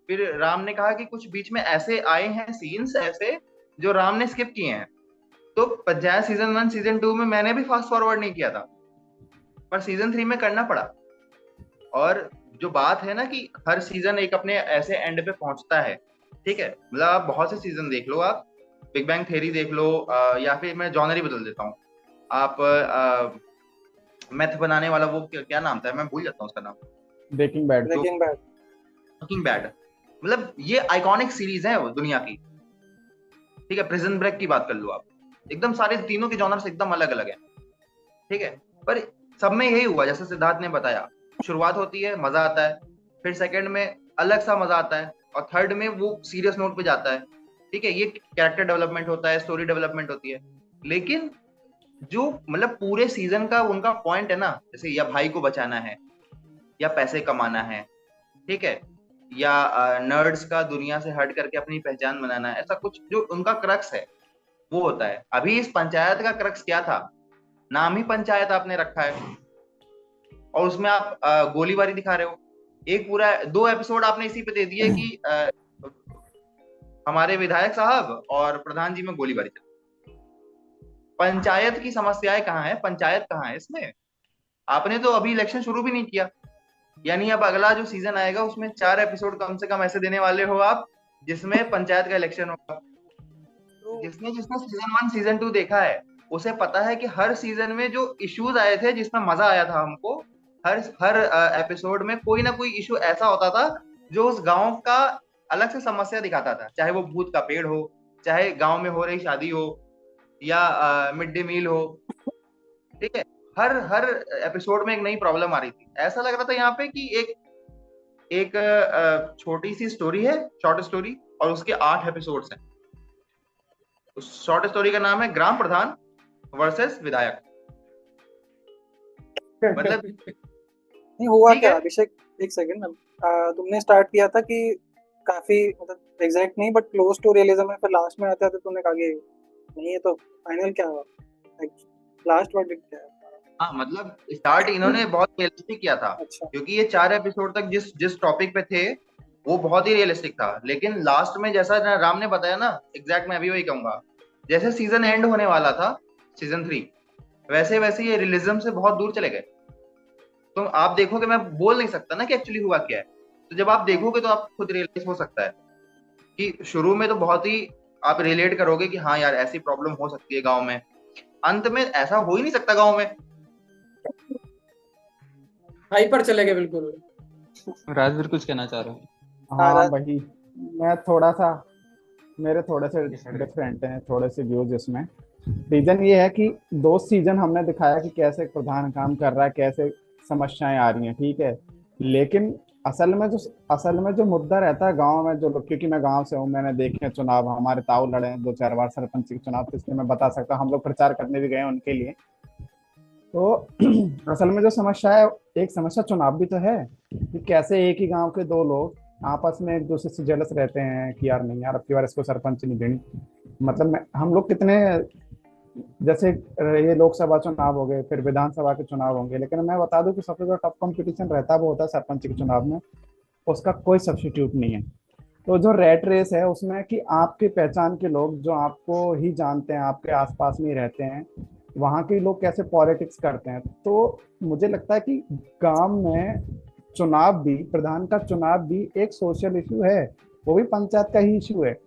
फिर राम ने कहा कि कुछ बीच में ऐसे आए हैं सीन्स ऐसे जो राम ने स्किप किए हैं। तो पंचायत सीजन 1 सीजन 2 में मैंने भी फास्ट फॉरवर्ड नहीं किया था, पर सीजन 3 में करना पड़ा। और जो बात है ना कि हर सीजन एक अपने ऐसे एंड पे पहुंचता है, ठीक है, मतलब आप बहुत से सीजन देख लो, आप बिग बैंग थ्योरी देख लो, या फिर मैं जॉनर ही बदल देता हूँ, आप मैथ बनाने वाला वो क्या नाम था, मैं भूल जाता हूँ उसका नाम, ब्रेकिंग बैड। ब्रेकिंग बैड, मतलब ये आइकॉनिक सीरीज है वो दुनिया की। ठीक है, प्रिजन ब्रेक की बात कर लो आप, एकदम सारे तीनों के जॉनर्स एकदम अलग अलग हैं। ठीक है, पर सब में यही हुआ जैसे सिद्धार्थ ने बताया, शुरुआत होती है, मजा आता है, फिर सेकंड में अलग सा मजा आता है, और थर्ड में वो सीरियस नोट पे जाता है। ठीक है, ये कैरेक्टर डेवलपमेंट होता है, स्टोरी डेवलपमेंट होती है। लेकिन जो मतलब पूरे सीजन का उनका पॉइंट है ना, जैसे या भाई को बचाना है, या पैसे कमाना है, ठीक है, या नर्ड्स का दुनिया से हट करके अपनी पहचान बनाना है, ऐसा कुछ जो उनका क्रक्स है वो होता है। अभी इस पंचायत का क्रक्स क्या था? नाम ही पंचायत आपने रखा है, और उसमें आप गोलीबारी दिखा रहे हो। एक पूरा 2 एपिसोड आपने इसी पे दे दिए कि हमारे विधायक साहब और प्रधान जी में गोलीबारी चली। पंचायत की समस्याएं कहाँ है, पंचायत कहाँ है इसमें? आपने तो अभी इलेक्शन शुरू भी नहीं किया, यानी अब अगला जो सीजन आएगा उसमें 4 एपिसोड कम से कम ऐसे देने वाले हो आप जिसमें पंचायत का इलेक्शन होगा। जिसने जिसने सीजन 1 सीजन 2 देखा है उसे पता है कि हर सीजन में जो इश्यूज आए थे जिसमें मजा आया था हमको, हर हर एपिसोड में कोई ना कोई इशू ऐसा होता था जो उस गांव का अलग से समस्या दिखाता था, चाहे वो भूत का पेड़ हो, चाहे गांव में हो रही शादी हो, या मिड डे मील हो। ठीक है, हर हर एपिसोड में एक नई प्रॉब्लम आ रही थी। ऐसा लग रहा था यहाँ पे कि एक छोटी सी स्टोरी है, शॉर्ट स्टोरी, और उसके 8 एपिसोड्स हैं। उस शॉर्ट स्टोरी का नाम है ग्राम प्रधान वर्सेस विधायक। मतलब नहीं हुआ ठीक क्या है। अभिषेक, एक सेकंड। तुमने स्टार्ट किया था कि काफी मतलब एग्जैक्ट नहीं बट क्लोज टू रियलिज्म है, फिर लास्ट में आते आते तुमने कहा कि नहीं है, तो फाइनल क्या हुआ, लास्ट वर्डिक्ट क्या है? हाँ, मतलब स्टार्ट इन्होंने बहुत रियलिस्टिक किया था, अच्छा, क्योंकि ये 4 एपिसोड तक जिस जिस टॉपिक पे थे वो बहुत ही रियलिस्टिक था, लेकिन लास्ट में जैसा राम ने बताया ना, एग्जैक्ट मैं अभी वही कहूंगा, जैसे सीजन एंड होने वाला था सीजन 3, वैसे वैसे ये रियलिज्म से बहुत दूर चले गए। तो आप देखोगे, मैं बोल नहीं सकता ना कि एक्चुअली हुआ क्या है, तो जब आप देखोगे तो आप खुद रियलाइज हो सकता है कि शुरू में तो बहुत ही आप रिलेट करोगे कि हाँ यार ऐसी प्रॉब्लम हो सकती है गांव में, अंत में ऐसा हो ही नहीं सकता गांव में। हाइपर चले गए बिल्कुल। राजवीर कुछ कहना चाह रहे हो? हाँ भाई, मैं थोड़ा सा, मेरे थोड़े से डिफरेंट हैं थोड़े से व्यूज इसमें। रीजन ये है कि 2 सीजन हमने दिखाया कि कैसे प्रधान काम कर रहा है, कैसे समस्याएं आ रही हैं, ठीक है, लेकिन असल में जो मुद्दा रहता है गांव में, जो क्योंकि मैं गांव से हूँ, मैंने देखे हैं चुनाव, हमारे ताऊ लड़े हैं 2-4 बार सरपंच के चुनाव, तो इसलिए मैं बता सकता हूँ, हम लोग प्रचार करने भी गए हैं उनके लिए। तो असल में जो समस्या है, एक समस्या चुनाव भी तो है कि कैसे एक ही गांव के 2 लोग आपस में एक दूसरे से जेलस रहते हैं कि यार नहीं यार अब की बार इसको सरपंच नहीं देनी। मतलब हम लोग कितने, जैसे ये लोकसभा चुनाव हो गए, फिर विधानसभा के चुनाव होंगे, लेकिन मैं बता दूं कि सबसे ज्यादा टफ कंपटीशन रहता है वो होता है सरपंच के चुनाव में, उसका कोई सब्स्टिट्यूट नहीं है। तो जो रेट रेस है उसमें कि आपकी पहचान के लोग जो आपको ही जानते हैं, आपके आसपास में ही रहते हैं, वहाँ के लोग कैसे पॉलिटिक्स करते हैं, तो मुझे लगता है कि गांव में चुनाव भी, प्रधान का चुनाव भी एक सोशल इशू है, वो भी पंचायत का ही इशू है।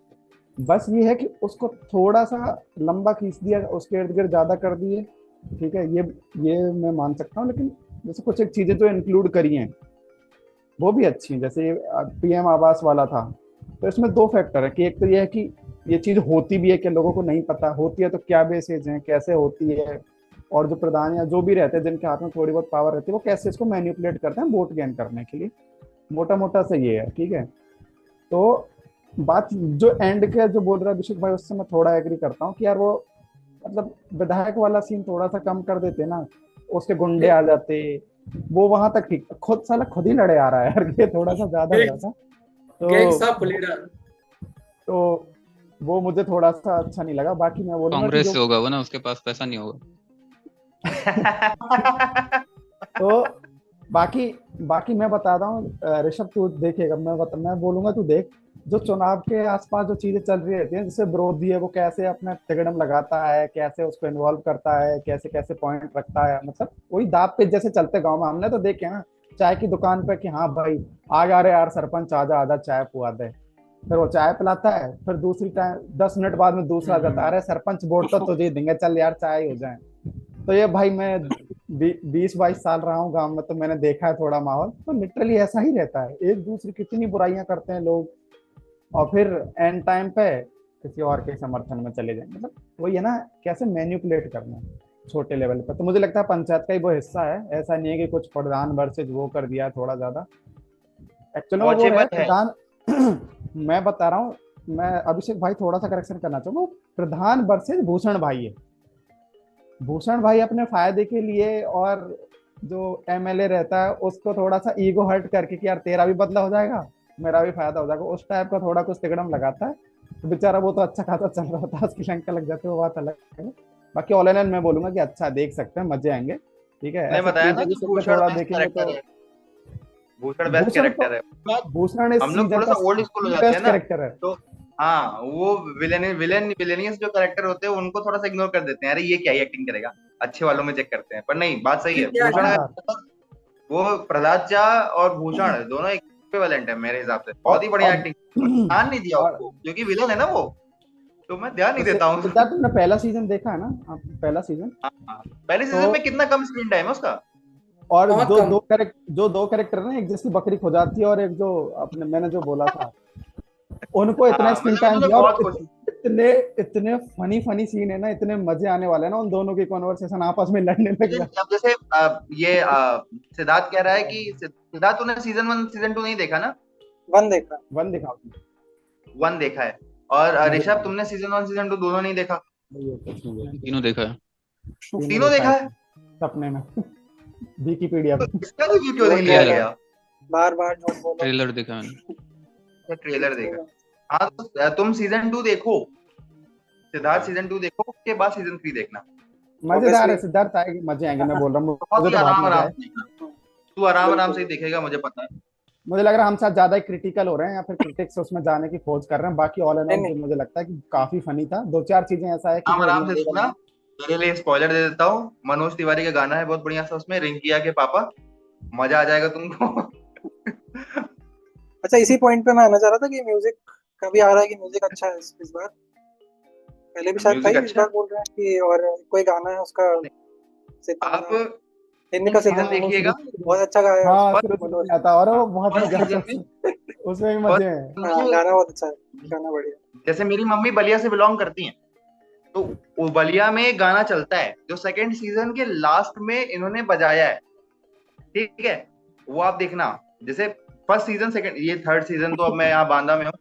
बस ये है कि उसको थोड़ा सा लंबा खींच दिया, उसके इर्द गिर्द ज्यादा कर दिए, ठीक है, ये मैं मान सकता हूँ, लेकिन जैसे कुछ एक चीजें जो इंक्लूड करी हैं वो भी अच्छी हैं, जैसे पीएम आवास वाला था, तो इसमें 2 फैक्टर है कि एक तो ये है कि ये चीज होती भी है कि लोगों को नहीं पता होती है, तो क्या बेसिस है, कैसे होती है, और जो प्रधान या जो भी रहते हैं जिनके हाथ में थोड़ी बहुत पावर रहती है वो कैसे इसको मैनिपुलेट करते हैं वोट गेन करने के लिए। मोटा मोटा से ये है, ठीक है। तो बात जो एंड के जो बोल रहा है अभिषेक भाई, उससे मैं थोड़ा एग्री करता हूँ कि यार वो मतलब विधायक वाला सीन थोड़ा सा कम कर देते ना, उसके गुंडे आ जाते, वो वहां तक ठीक, खुद ही लड़े आ रहा है यार, ये थोड़ा सा ज्यादा हो जाता। तो वो मुझे थोड़ा सा अच्छा नहीं लगा। बाकी मैं बोलूंगा कांग्रेस से होगा वो ना, उसके पास पैसा नहीं होगा। तो बाकी मैं बताता हूँ ऋषभ, तू देखेगा, मैं बोलूंगा तू देख, जो चुनाव के आसपास जो चीजें चल रही रहती हैं, जैसे विरोधी है वो कैसे अपने तिकड़म लगाता है, कैसे उसको इन्वॉल्व करता है, कैसे कैसे पॉइंट रखता है, मतलब वही दाव पे जैसे चलते गाँव में हमने तो देखे ना, चाय की दुकान पे कि हाँ भाई आ रहे यार सरपंच आजा आधा चाय पुआ दे, फिर वो चाय पिलाता है, फिर दूसरी टाइम 10 मिनट बाद में दूसरा जाता है, अरे सरपंच वोट तो तुझे देंगे, चल यार चाय हो जाए। तो ये भाई मैं 20-22 साल रहा हूँ गांव में, तो मैंने देखा है थोड़ा माहौल, तो लिटरली ऐसा ही रहता है, एक दूसरे की कितनी बुराइयां करते हैं लोग, और फिर एंड टाइम पे किसी और के समर्थन में चले जाएंगे। मतलब वही है ना, कैसे मैन्युपुलेट करना छोटे लेवल पर। तो मुझे लगता है पंचायत का ही वो हिस्सा है, ऐसा नहीं है कि कुछ प्रधान वर्सेज वो कर दिया थोड़ा ज्यादा, एक्चुअली वो है प्रधान। मैं बता रहा हूँ, मैं अभिषेक भाई थोड़ा सा करेक्शन करना चाहूंगा, प्रधान वर्सेज भूषण भाई है। भूषण भाई अपने फायदे के लिए, और जो एमएलए रहता है उसको थोड़ा सा ईगो हर्ट करके कि यार तेरा भी बदला हो जाएगा, मेरा भी फायदा हो जाएगा, उस टाइप का थोड़ा कुछ तिकड़म लगाता है। तो बेचारा वो तो अच्छा खासा चल रहा था, उसकी शंका लग जाती है, वो बात अलग है। बाकी ऑल एंड ऑल मैं बोलूंगा कि अच्छा देख सकते हैं, मजे आएंगे, ठीक है। मैं बताया ना, थोड़ा देखेंगे तो भूषण बेस्ट कैरेक्टर है। भूषण हम लोग थोड़ा सा ओल्ड स्कूल हो जाते हैं ना, कैरेक्टर है। तो हाँ वो विलेनियस जो कैरेक्टर होते हैं उनको थोड़ा सा इग्नोर कर देते हैं, अरे ये क्या ही एक्टिंग करेगा, अच्छे वालों में चेक करते हैं। पर नहीं, बात सही है, क्या है भूषण ना, वो प्रहलाद चा और भूषण दोनों इक्विवेलेंट है मेरे हिसाब से, बहुत ही बढ़िया और एक्टिंग। ध्यान नहीं दिया उसको क्योंकि विलन है ना वो, तो मैं ध्यान नहीं देता हूँ। सिद्धार्थ तुमने पहला सीजन देखा है ना? आप पहला सीजन? हाँ, पहले तो सीजन में कितना कम स्क्रीन टाइम है उसका। और बहुत जो कम। दो कैरेक्टर ना, एक जिसकी बकरी खो जाती है और एक जो अपने मैंने जो बोला था, उनको इतना हाँ स्क्रीन मतलब टाइम इन्होंने दिया। और बहुत कोशिश। इतने इतने फनी सीन है ना, इतने मजे आने वाले हैं ना उन दोनों की कॉन्वर्सेशन, आपस में लड़ने लग लेकिन जाए। अब जैसे ये सिद्धार्थ कह रहा है कि सिद्धार्थ तूने सीजन 1 सीजन 2 नहीं देखा ना। 1 देखा। वन दिखाओ। 1 देखा है, और मुझे ऋषभ तुमने सीजन 1 सीजन 2 दोनों नहीं देखा। ये कुछ नहीं देखा। तीनों देखा है। तीनों देखा है, सपने में विकिपीडिया तो पे। इसका रिव्यू क्यों वो नहीं लिया क्या गया। बार बार झूठ बोलो। ट्रेलर देखा मैंने। ट्रेलर देखा। हाँ तो तुम सीजन 2 देखो, सिद्धार्थ सीजन 2 देखो, उसके बाद सीजन 3 देखना। मजेदार है Obviously, सिद्धार्थ, आएगी, मजे आएंगे, मैं बोल रहा हूँ, बहुत मुझे ही तो बहुत आराम मजा आराम आए। से देखना, तू आराम आराम से ही देखेगा, मुझे पता है। मुझे लग रहा है हम साथ ज्यादा क्रिटिकल हो रहे हैं या फिर क्रिटिक्स उसमें जाने की खोज कर रहे हैं। बाकी ऑल एंड नहीं ऑल नहीं, मुझे लगता है कि काफी फनी था। दो चार चीजें ऐसा है कि आराम जो आराम से रिलेटेबल देखना। हैं। तेरे लिए स्पॉइलर दे देता हूँ, मनोज तिवारी का गाना है बहुत बढ़िया सा उसमें, रिंकिया के पापा, मजा आ जाएगा तुमको। अच्छा इसी पॉइंट पे मैं आना चाह रहा था कि म्यूजिक का भी आ रहा है कि म्यूजिक अच्छा है इस बार। पहले भी शायद था म्यूजिक ही, इस अच्छा बार बोल रहे हैं कि और कोई गाना है उसका है। आप सितारा, हिंदी का सीजन सितारा, देखिएगा, बहुत अच्छा गाया है हाँ, उसमें शुरू शुरू मनोज में आता है और वो बहुत फर्स्ट मजा आता सीजन है में, उसमें भी मजे हैं। हाँ फर्स्ट गाना बहुत अच्छा है, गाना बढ़िया। जैसे मेरी मम्मी बलिया से बिलोंग करती हैं, तो वो बलिया में एक गाना चलता है जो सेकंड सीजन के लास्ट में इन्होंने बजाया है, ठीक है, वो आप देखना। जैसे फर्स्ट सीजन सेकंड, ये थर्ड सीजन तो अब मैं यहाँ बांदा में हूँ,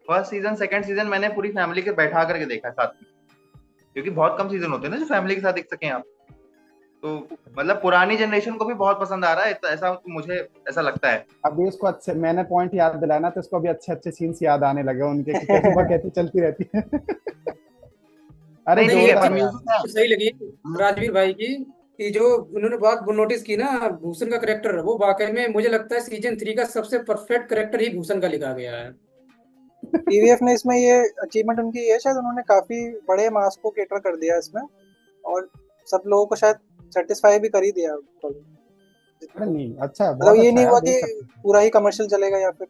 फर्स्ट सीजन सेकंड सीजन मैंने पूरी फैमिली के बैठा करके देखा है साथ में, क्योंकि बहुत कम सीजन होते हैं ना जो फैमिली के साथ देख सकें आप। तो मतलब पुरानी जनरेशन को भी बहुत पसंद आ रहा है, ऐसा मुझे ऐसा लगता है। अभी इसको अच्छे, मैंने पॉइंट याद दिलाया ना, तो इसको अभी अच्छे अच्छे सीन्स याद आने लगे उनके कि कैसी बकैती चलती रहती है। अरे नहीं नहीं, नहीं, ये एक पर चीज म्यूजिक है। सही लगी राजवीर भाई की, कि जो उन्होंने बात नोटिस की ना, भूषण का करेक्टर, वो वाकई में मुझे लगता है सीजन 3 का सबसे परफेक्ट करेक्टर ही भूषण का लिखा गया है। टीवीएफ ने इसमें ये अचीवमेंट उनकी ये, शायद उन्होंने काफी बड़े मास को केटर कर दिया इसमें, और सब लोगों को शायद सेटिस्फाई भी कर ही दिया। अरे नहीं, अच्छा है, मतलब बहुत ये अच्छा नहीं है, हुआ आप कि देख सकते हैं। पूरा ही कमर्शियल चलेगा या फिर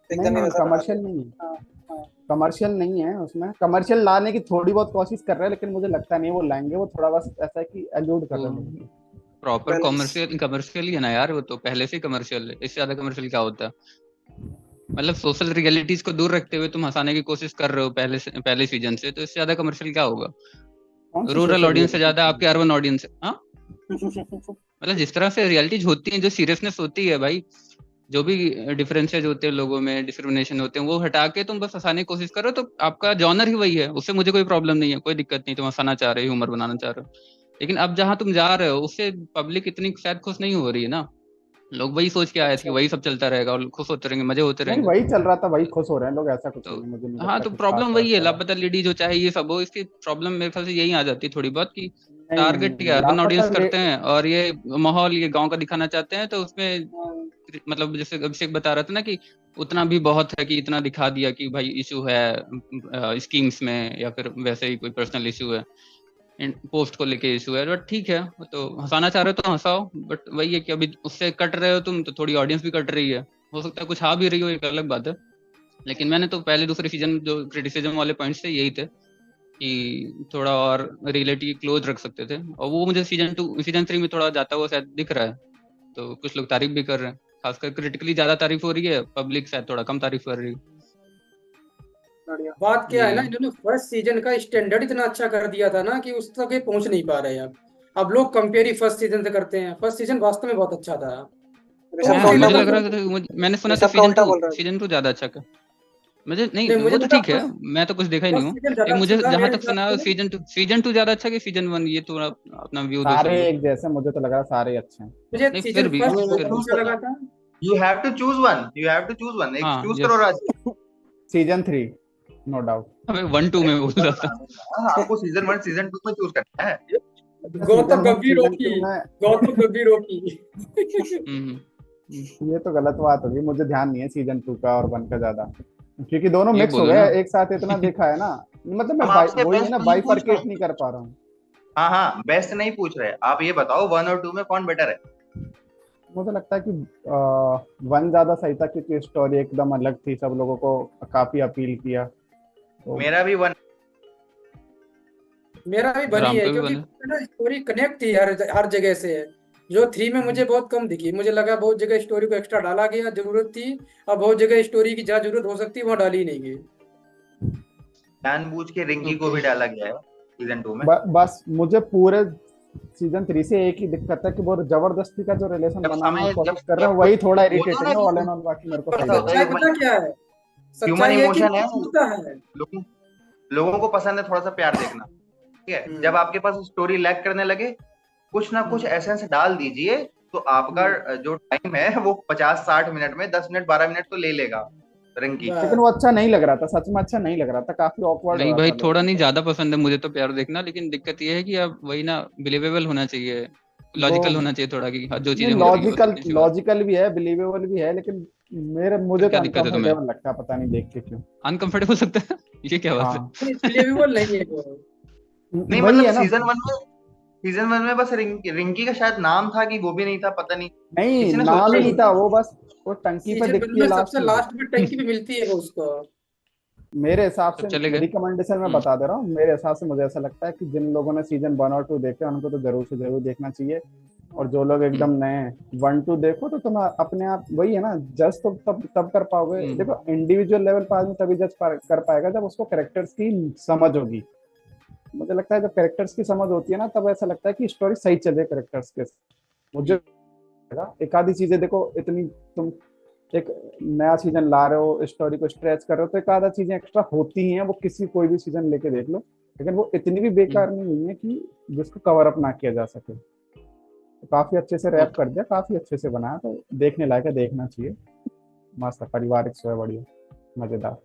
एकदम ही नहीं, वैसा बना कमर्शियल दिया। नहीं है, हाँ हाँ कमर्शियल नहीं है। उसमें कमर्शियल लाने की थोड़ी बहुत कोशिश कर रहे हैं, लेकिन मुझे लगता नहीं है वो लाएंगे। वो थोड़ा बस ऐसा है कि एल्यूड कर वो रहे हैं। Proper balance. कमर्शियल ही है ना यार, वो तो पहले से कमर्शियल है, इससे ज्यादा कमर्शियल क्या होता है। मतलब सोशल रियलिटीज को दूर रखते हुए तुम हंसाने की कोशिश कर रहे हो पहले सीजन से, तो इससे ज्यादा कमर्शियल क्या होगा। कौन सी रूरल सोशल ऑडियंस से रियलिटी? ज्यादा आपके अर्बन ऑडियंस है। हाँ मतलब जिस तरह से रियलिटीज होती है, जो सीरियसनेस होती है भाई, जो भी डिफरेंसेस होते हैं लोगों में, डिस्क्रिमिनेशन होते हैं, वो हटा के तुम बस हंसाने की कोशिश करो, तो आपका जॉनर ही वही है, उससे मुझे कोई प्रॉब्लम नहीं है, कोई दिक्कत नहीं, तुम हंसाना चाह रहे हो, ह्यूमर बनाना चाह रहे हो। लेकिन अब जहां तुम जा रहे हो उससे पब्लिक इतनी शायद खुश नहीं हो रही है ना। लोग वही सोच के आए थे कि अच्छा वही सब चलता रहेगा और खुश होते रहेंगे, मजे होते नहीं, रहेंगे। वही चल रहा था, वही खुश हो रहे हैं लोग, ऐसा कुछ तो नहीं है, मुझे नहीं हाँ, लगता तो कुछ खास प्रॉब्लम बात वही है, कर रहा लापता लेडी जो चाहे ये सब हो, इसकी प्रॉब्लम मेरे ख्याल से यही आ जाती है थोड़ी बहुत, कि है। नहीं टारगेट नहीं, ये अर्बन लापता ऑडियंस करते हैं और ये माहौल ये गांव का दिखाना चाहते हैं, तो उसमें हाँ, मतलब जैसे अभिषेक बता रहा था ना कि उतना भी बहुत है कि इतना दिखा दिया कि भाई इशू है स्कीम्स में, या फिर वैसे ही कोई पर्सनल इशू है, पोस्ट को लेके इशू है, बट ठीक है, तो हंसाना चाह रहे हो तो हंसाओ, बट वही है कि अभी उससे कट रहे हो तुम, तो थोड़ी ऑडियंस भी कट रही है। हो सकता है कुछ आ भी रही हो, एक अलग बात है। लेकिन मैंने तो पहले दूसरे सीजन जो क्रिटिसिज्म वाले पॉइंट्स थे यही थे कि थोड़ा और रिलेटिव क्लोज रख सकते थे, और वो मुझे सीजन 3 में थोड़ा जाता हुआ शायद दिख रहा है। तो कुछ लोग तारीफ भी कर रहे हैं, खासकर क्रिटिकली ज्यादा तारीफ हो रही है, पब्लिक शायद थोड़ा कम तारीफ कर रही है। बढ़िया। बात क्या है ना, ये इन्होंने फर्स्ट सीजन का स्टैंडर्ड इतना अच्छा कर दिया था ना कि उस तक ये पहुंच नहीं पा रहे हैं। अब लोग कंपेयर ही फर्स्ट सीजन से करते हैं। फर्स्ट सीजन वास्तव में बहुत अच्छा था। तो ऋषभ का मैं उल्टा मुझे बोल लग रहा रहा था मैंने है, सुना था ऋषभ का उल्टा बोल रहा है। सीजन टू ज्यादा अच्छा। मुझे नहीं, नहीं, मुझे वो तो लगा ठीक है, मैं तो कुछ देखा ही नहीं फर्स्ट हूँ। सीजन एक ज्यादा मुझे अच्छा था जहां मेरे तक हिसाब सुना से। सीजन टू ज्यादा अच्छा कि सीजन 1, ये तो अपना व्यू दो सब सारे लोग। एक जैसे, मुझे तो लग रहा है सारे अच्छे हैं। मुझे नहीं सीजन फर्स्ट फिर भी अच्छा लगा था। You have to choose one, you have to choose one, एक हाँ चूज करो yes, Raj. Season 3 no doubt. हमें 1-2 में बोल रहा था। हाँ, आपको सीजन 1 सीजन 2 में चूज करना है। गौतम सीजन 1 गंभीर सीजन होगी, 2 में गौतम गंभीर होगी। हम्म, ये तो गलत बात होगी, मुझे ध्यान नहीं है सीजन 2 का और 1 का ज्यादा। क्योंकि दोनों ये मिक्स हो बोलो गए ना। एक साथ, इतना देखा है ना। मतलब मैं हम आपसे वही है बेस्ट ना, नहीं पूछ रहे बाइफरकेट हैं। नहीं कर पा रहा हूँ। हाँ हाँ, बेस्ट नहीं पूछ रहे, आप ये बताओ 1 और 2 में कौन बेटर है? मुझे लगता है कि वन ज्यादा सही था, क्योंकि स्टोरी एकदम अलग थी, सब लोगों को काफी अपील किया। तो मेरा भी 1। मेरा भी बनी राम है, का भी क्योंकि बने। ना स्टोरी कनेक्ट थी हर जगह से। जो 3 में मुझे बहुत कम दिखी, मुझे लगा बहुत जगह स्टोरी को एक्स्ट्रा डाला गया, जरूरत थी। और बहुत जगह स्टोरी की जहाँ जरूरत हो सकती है वहाँ डाली ही नहीं गई। जानबूझ के रिंकी को ओके। भी डाला गया है सीजन 2 में। बस मुझे पूरे सीजन 3 से एक ही दिक्कत है कि वो जबरदस्ती का जो रिलेशन जब बनाने की समय जब कोशिश कर रहे जब हैं कुछ वही थोड़ा बोलो इरिटेटिंग ना है, कि ऑल एंड ऑल बाकी मेरे को और सही ऐसा होता लगा। है, सच्चाई पता क्या है? ह्यूमन सच्चाई है कि इमोशन है। टूटता है। लोगों लोगों को पसंद है थोड़ा सा प्यार देखना, ठीक है। जब हम्म आपके पास स्टोरी लैग करने लगे, कुछ ना कुछ हम्म एसेंस डाल दीजिए, तो आपका हम्म, जो टाइम है वो 50-60 मिनट में 10 मिनट 12 मिनट तो ले लेगा रिंकी। लेकिन बस। वो अच्छा नहीं लग रहा था, सच में अच्छा नहीं लग रहा था, काफी ऑकवर्ड हो नहीं रहा भाई, था थोड़ा लोगों नहीं, को। ज्यादा पसंद है मुझे तो प्यार देखना, लेकिन दिक्कत ये है कि अब वही ना, बिलीवेबल होना चाहिए, वो लॉजिकल होना चाहिए थोड़ा, कि हाँ, जो नहीं, चीजें हो रही है बस लॉजिकल इतनी सी बात। लॉजिकल भी है, बिलीवेबल भी है, लेकिन फिर मुझे तो क्या दिक्कत है तुम्हें? अनकंफर्टेबल लगता है, पता नहीं देख के क्यों। अनकंफर्टेबल लगता है? ये क्या बात है? हाँ, बिलीवेबल नहीं है वो। नहीं वही मतलब है ना। सीजन 1 में बस रिंकी का शायद नाम था कि वो भी नहीं था, पता नहीं, नहीं, किसी ने नाम सोचा ही नहीं, नहीं नहीं। था वो, बस वो टंकी पे सीजन 1 दिखती है में लास्ट सबसे में। लास्ट में टंकी पे मिलती है वो उसको। मेरे हिसाब सब से, चले गए। रिकमेंडेशन में बता दे रहा हूँ, मेरे हिसाब से मुझे ऐसा लगता है कि जिन लोगों ने सीजन 1 और 2 देखे उनको तो जरूर से जरूर देखना चाहिए। और जो लोग एकदम हम्म। नए हैं, 1-2 देखो तो तुम अपने आप, वही है ना, जज तो तब तब कर पाओगे। हम्म। देखो, इंडिविजुअल लेवल पर आदमी तभी जज कर पाएगा जब उसको कैरेक्टर्स की समझ होगी। मुझे लगता है जब कैरेक्टर्स की समझ होती है ना, तब ऐसा लगता है कि स्टोरी सही चल रही है कैरेक्टर्स के। मुझे लगा एक आधी चीजें देखो, इतनी तुम एक नया सीजन ला रहे हो, स्टोरी को स्ट्रेच कर रहे हो, तो एक आधा चीजें एक्स्ट्रा होती ही हैं, वो किसी कोई भी सीजन लेके देख लो, लेकिन वो इतनी भी बेकार नहीं हुई है कि जिसको कवर अप ना किया जा सके। तो काफी अच्छे से रैप कर दिया, काफी अच्छे से बनाया, तो देखने लायक है, देखना चाहिए। मस्त है, पारिवारिक शो है, बढ़िया मजेदार।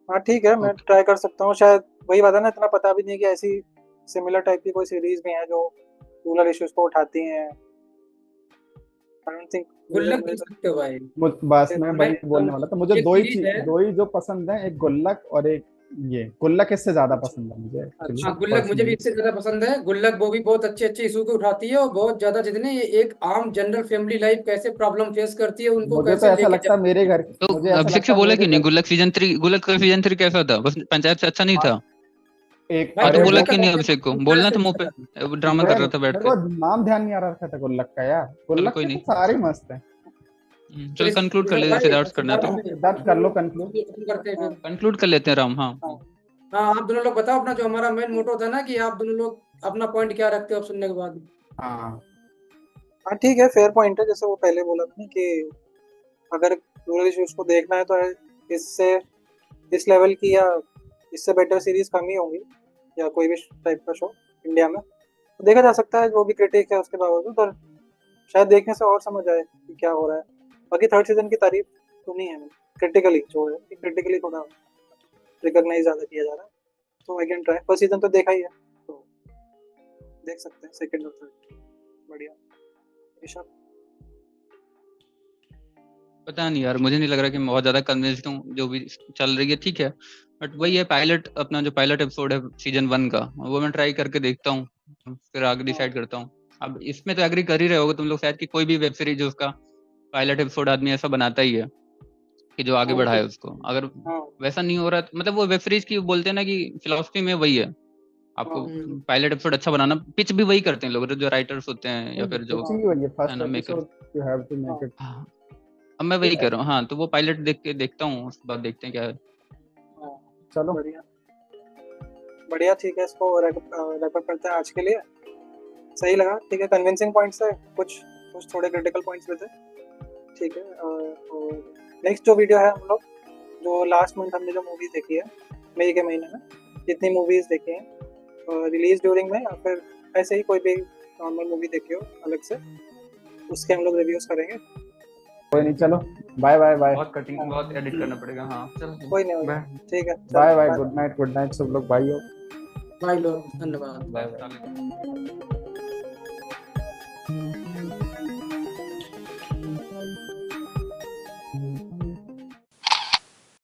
हाँ ठीक है, मैं ओके। ट्राई कर सकता हूँ। शायद वही बात है ना, इतना पता भी नहीं कि ऐसी सिमिलर टाइप की कोई सीरीज भी है जो रूरल इश्यूज को उठाती हैं। आई डोंट थिंक गुल्लक देख सकते हो भाई। बस मैं मैं वही बोलने वाला था, मुझे एक सीरीज है। दो ही जो पसंद है, एक गुल्लक और एक ये। गुल्लक इससे ज्यादा अच्छा पसंद है मुझे एक्चुअली, अच्छा। हाँ, गुल्लक मुझे भी पर्सनली। इससे ज्यादा पसंद है। गुल्लक वो भी बहुत अच्छे अच्छे इशू को उठाती है, और बहुत ज्यादा जितने ये एक आम जनरल फैमिली लाइफ कैसे प्रॉब्लम फेस करती है, उनको मुझे तो कैसे ऐसा लेके लगता है मेरे घर, तो मुझे ऐसा अभिषेक लगता से है बोला मेरे क्यों नहीं? घर गुल्लक का सीजन 3 कैसा था? बस पंचायत से अच्छा नहीं था? एक, भाई। हाँ, तो अरे बोला वो गुल्लक का क्यों नहीं सीजन अभिषेक को? पंचायत बोलना से था मुंह अच्छा था। पे, वो ड्रामा कर मैं रहा था बैठ मेरे के। को नाम ध्यान नहीं आ रहा था गुल्लक का यार। चलो गुल्लक कोई के तो नहीं। सारे मस्त है। चलो कंक्लूड कर लेते, भाई सिद्धार्थ करना है तो सिद्धार्थ कर लो कंक्लूड। खत्म करते हैं हाँ फिर। कंक्लूड कर लेते हैं राम। हाँ। हाँ हाँ, आप दोनों लोग बताओ अपना, जो हमारा मेन मोटो था ना, कि आप दोनों लोग अपना पॉइंट क्या रखते हो अब सुनने के बाद। हाँ, हाँ ठीक है, फेयर पॉइंट है। जैसे वो पहले बोला था ना कि अगर रूरल इश्यूज को देखना है तो इससे इस लेवल की या इससे बेटर सीरीज कम ही होंगी, या कोई भी टाइप का शो इंडिया में तो देखा जा सकता है। जो भी क्रिटिक है उसके बावजूद, और शायद देखने से और समझ आए कि क्या हो रहा है। बाकी थर्ड सीजन की तारीफ सुनी है मैंने, क्रिटिकली जो है, क्रिटिकली थोड़ा रिकॉग्नाइज ज़्यादा किया जा रहा है, तो I can try. First season तो देखा ही है, तो देख सकते हैं सेकंड और थर्ड। बढ़िया ऋषभ। पता नहीं यार, मुझे नहीं लग रहा कि मैं बहुत ज्यादा कन्विंस्ड हूँ। जो भी चल रही है ठीक है, बट वही है, पायलट, अपना जो पायलट एपिसोड है सीजन 1 का, वो मैं ट्राई करके देखता हूँ, फिर आगे डिसाइड करता हूँ। अब इसमें तो एग्री कर ही रहे होगे तुम लोग शायद, कि कोई भी वेब सीरीज जो उसका पायलट एपिसोड आदमी ऐसा बनाता ही है कि जो आगे हाँ बढ़ाए उसको। अगर हाँ वैसा नहीं हो रहा मतलब वो वेब सीरीज की बोलते हैं ना कि फिलोसफी में वही है, आपको हाँ हम्म, पायलट एपिसोड अच्छा बनाना। पिच भी वही करते हैं लोग, जो राइटर्स होते हैं या फिर जो पिचिंग ही वही है, है फर्स्ट ना maker. Episode you have to हाँ मेक इट। हाँ, अब मैं वही कर रहा हूँ। हाँ, तो वो पायलट देख के देखता हूँ, उसके बाद देखते हैं क्या है। हाँ। चलो, बढ़िया बढ़िया, ठीक है, इसको रैप अप करते हैं आज के लिए। सही लगा, ठीक है, कन्विंसिंग पॉइंट्स है, कुछ कुछ थोड़े क्रिटिकल पॉइंट्स भी थे। ठीक है, और नेक्स्ट जो वीडियो है, हम लोग जो लास्ट मंथ हमने जो मूवी देखी है, मई के महीने में जितनी मूवीज देखी हैं रिलीज ड्यूरिंग में, या फिर ऐसे ही कोई भी नॉर्मल मूवी देखी हो अलग से, उसके हम लोग रिव्यूज करेंगे। कोई नहीं, चलो बाय बाय बाय बहुत कटिंग, बहुत एडिट करना पड़ेगा। हाँ चलो, कोई नहीं, बाय ठीक है, bye bye, bye. Good night सब लोग, भाई हो। भाई लोग धन्यवाद। बाय।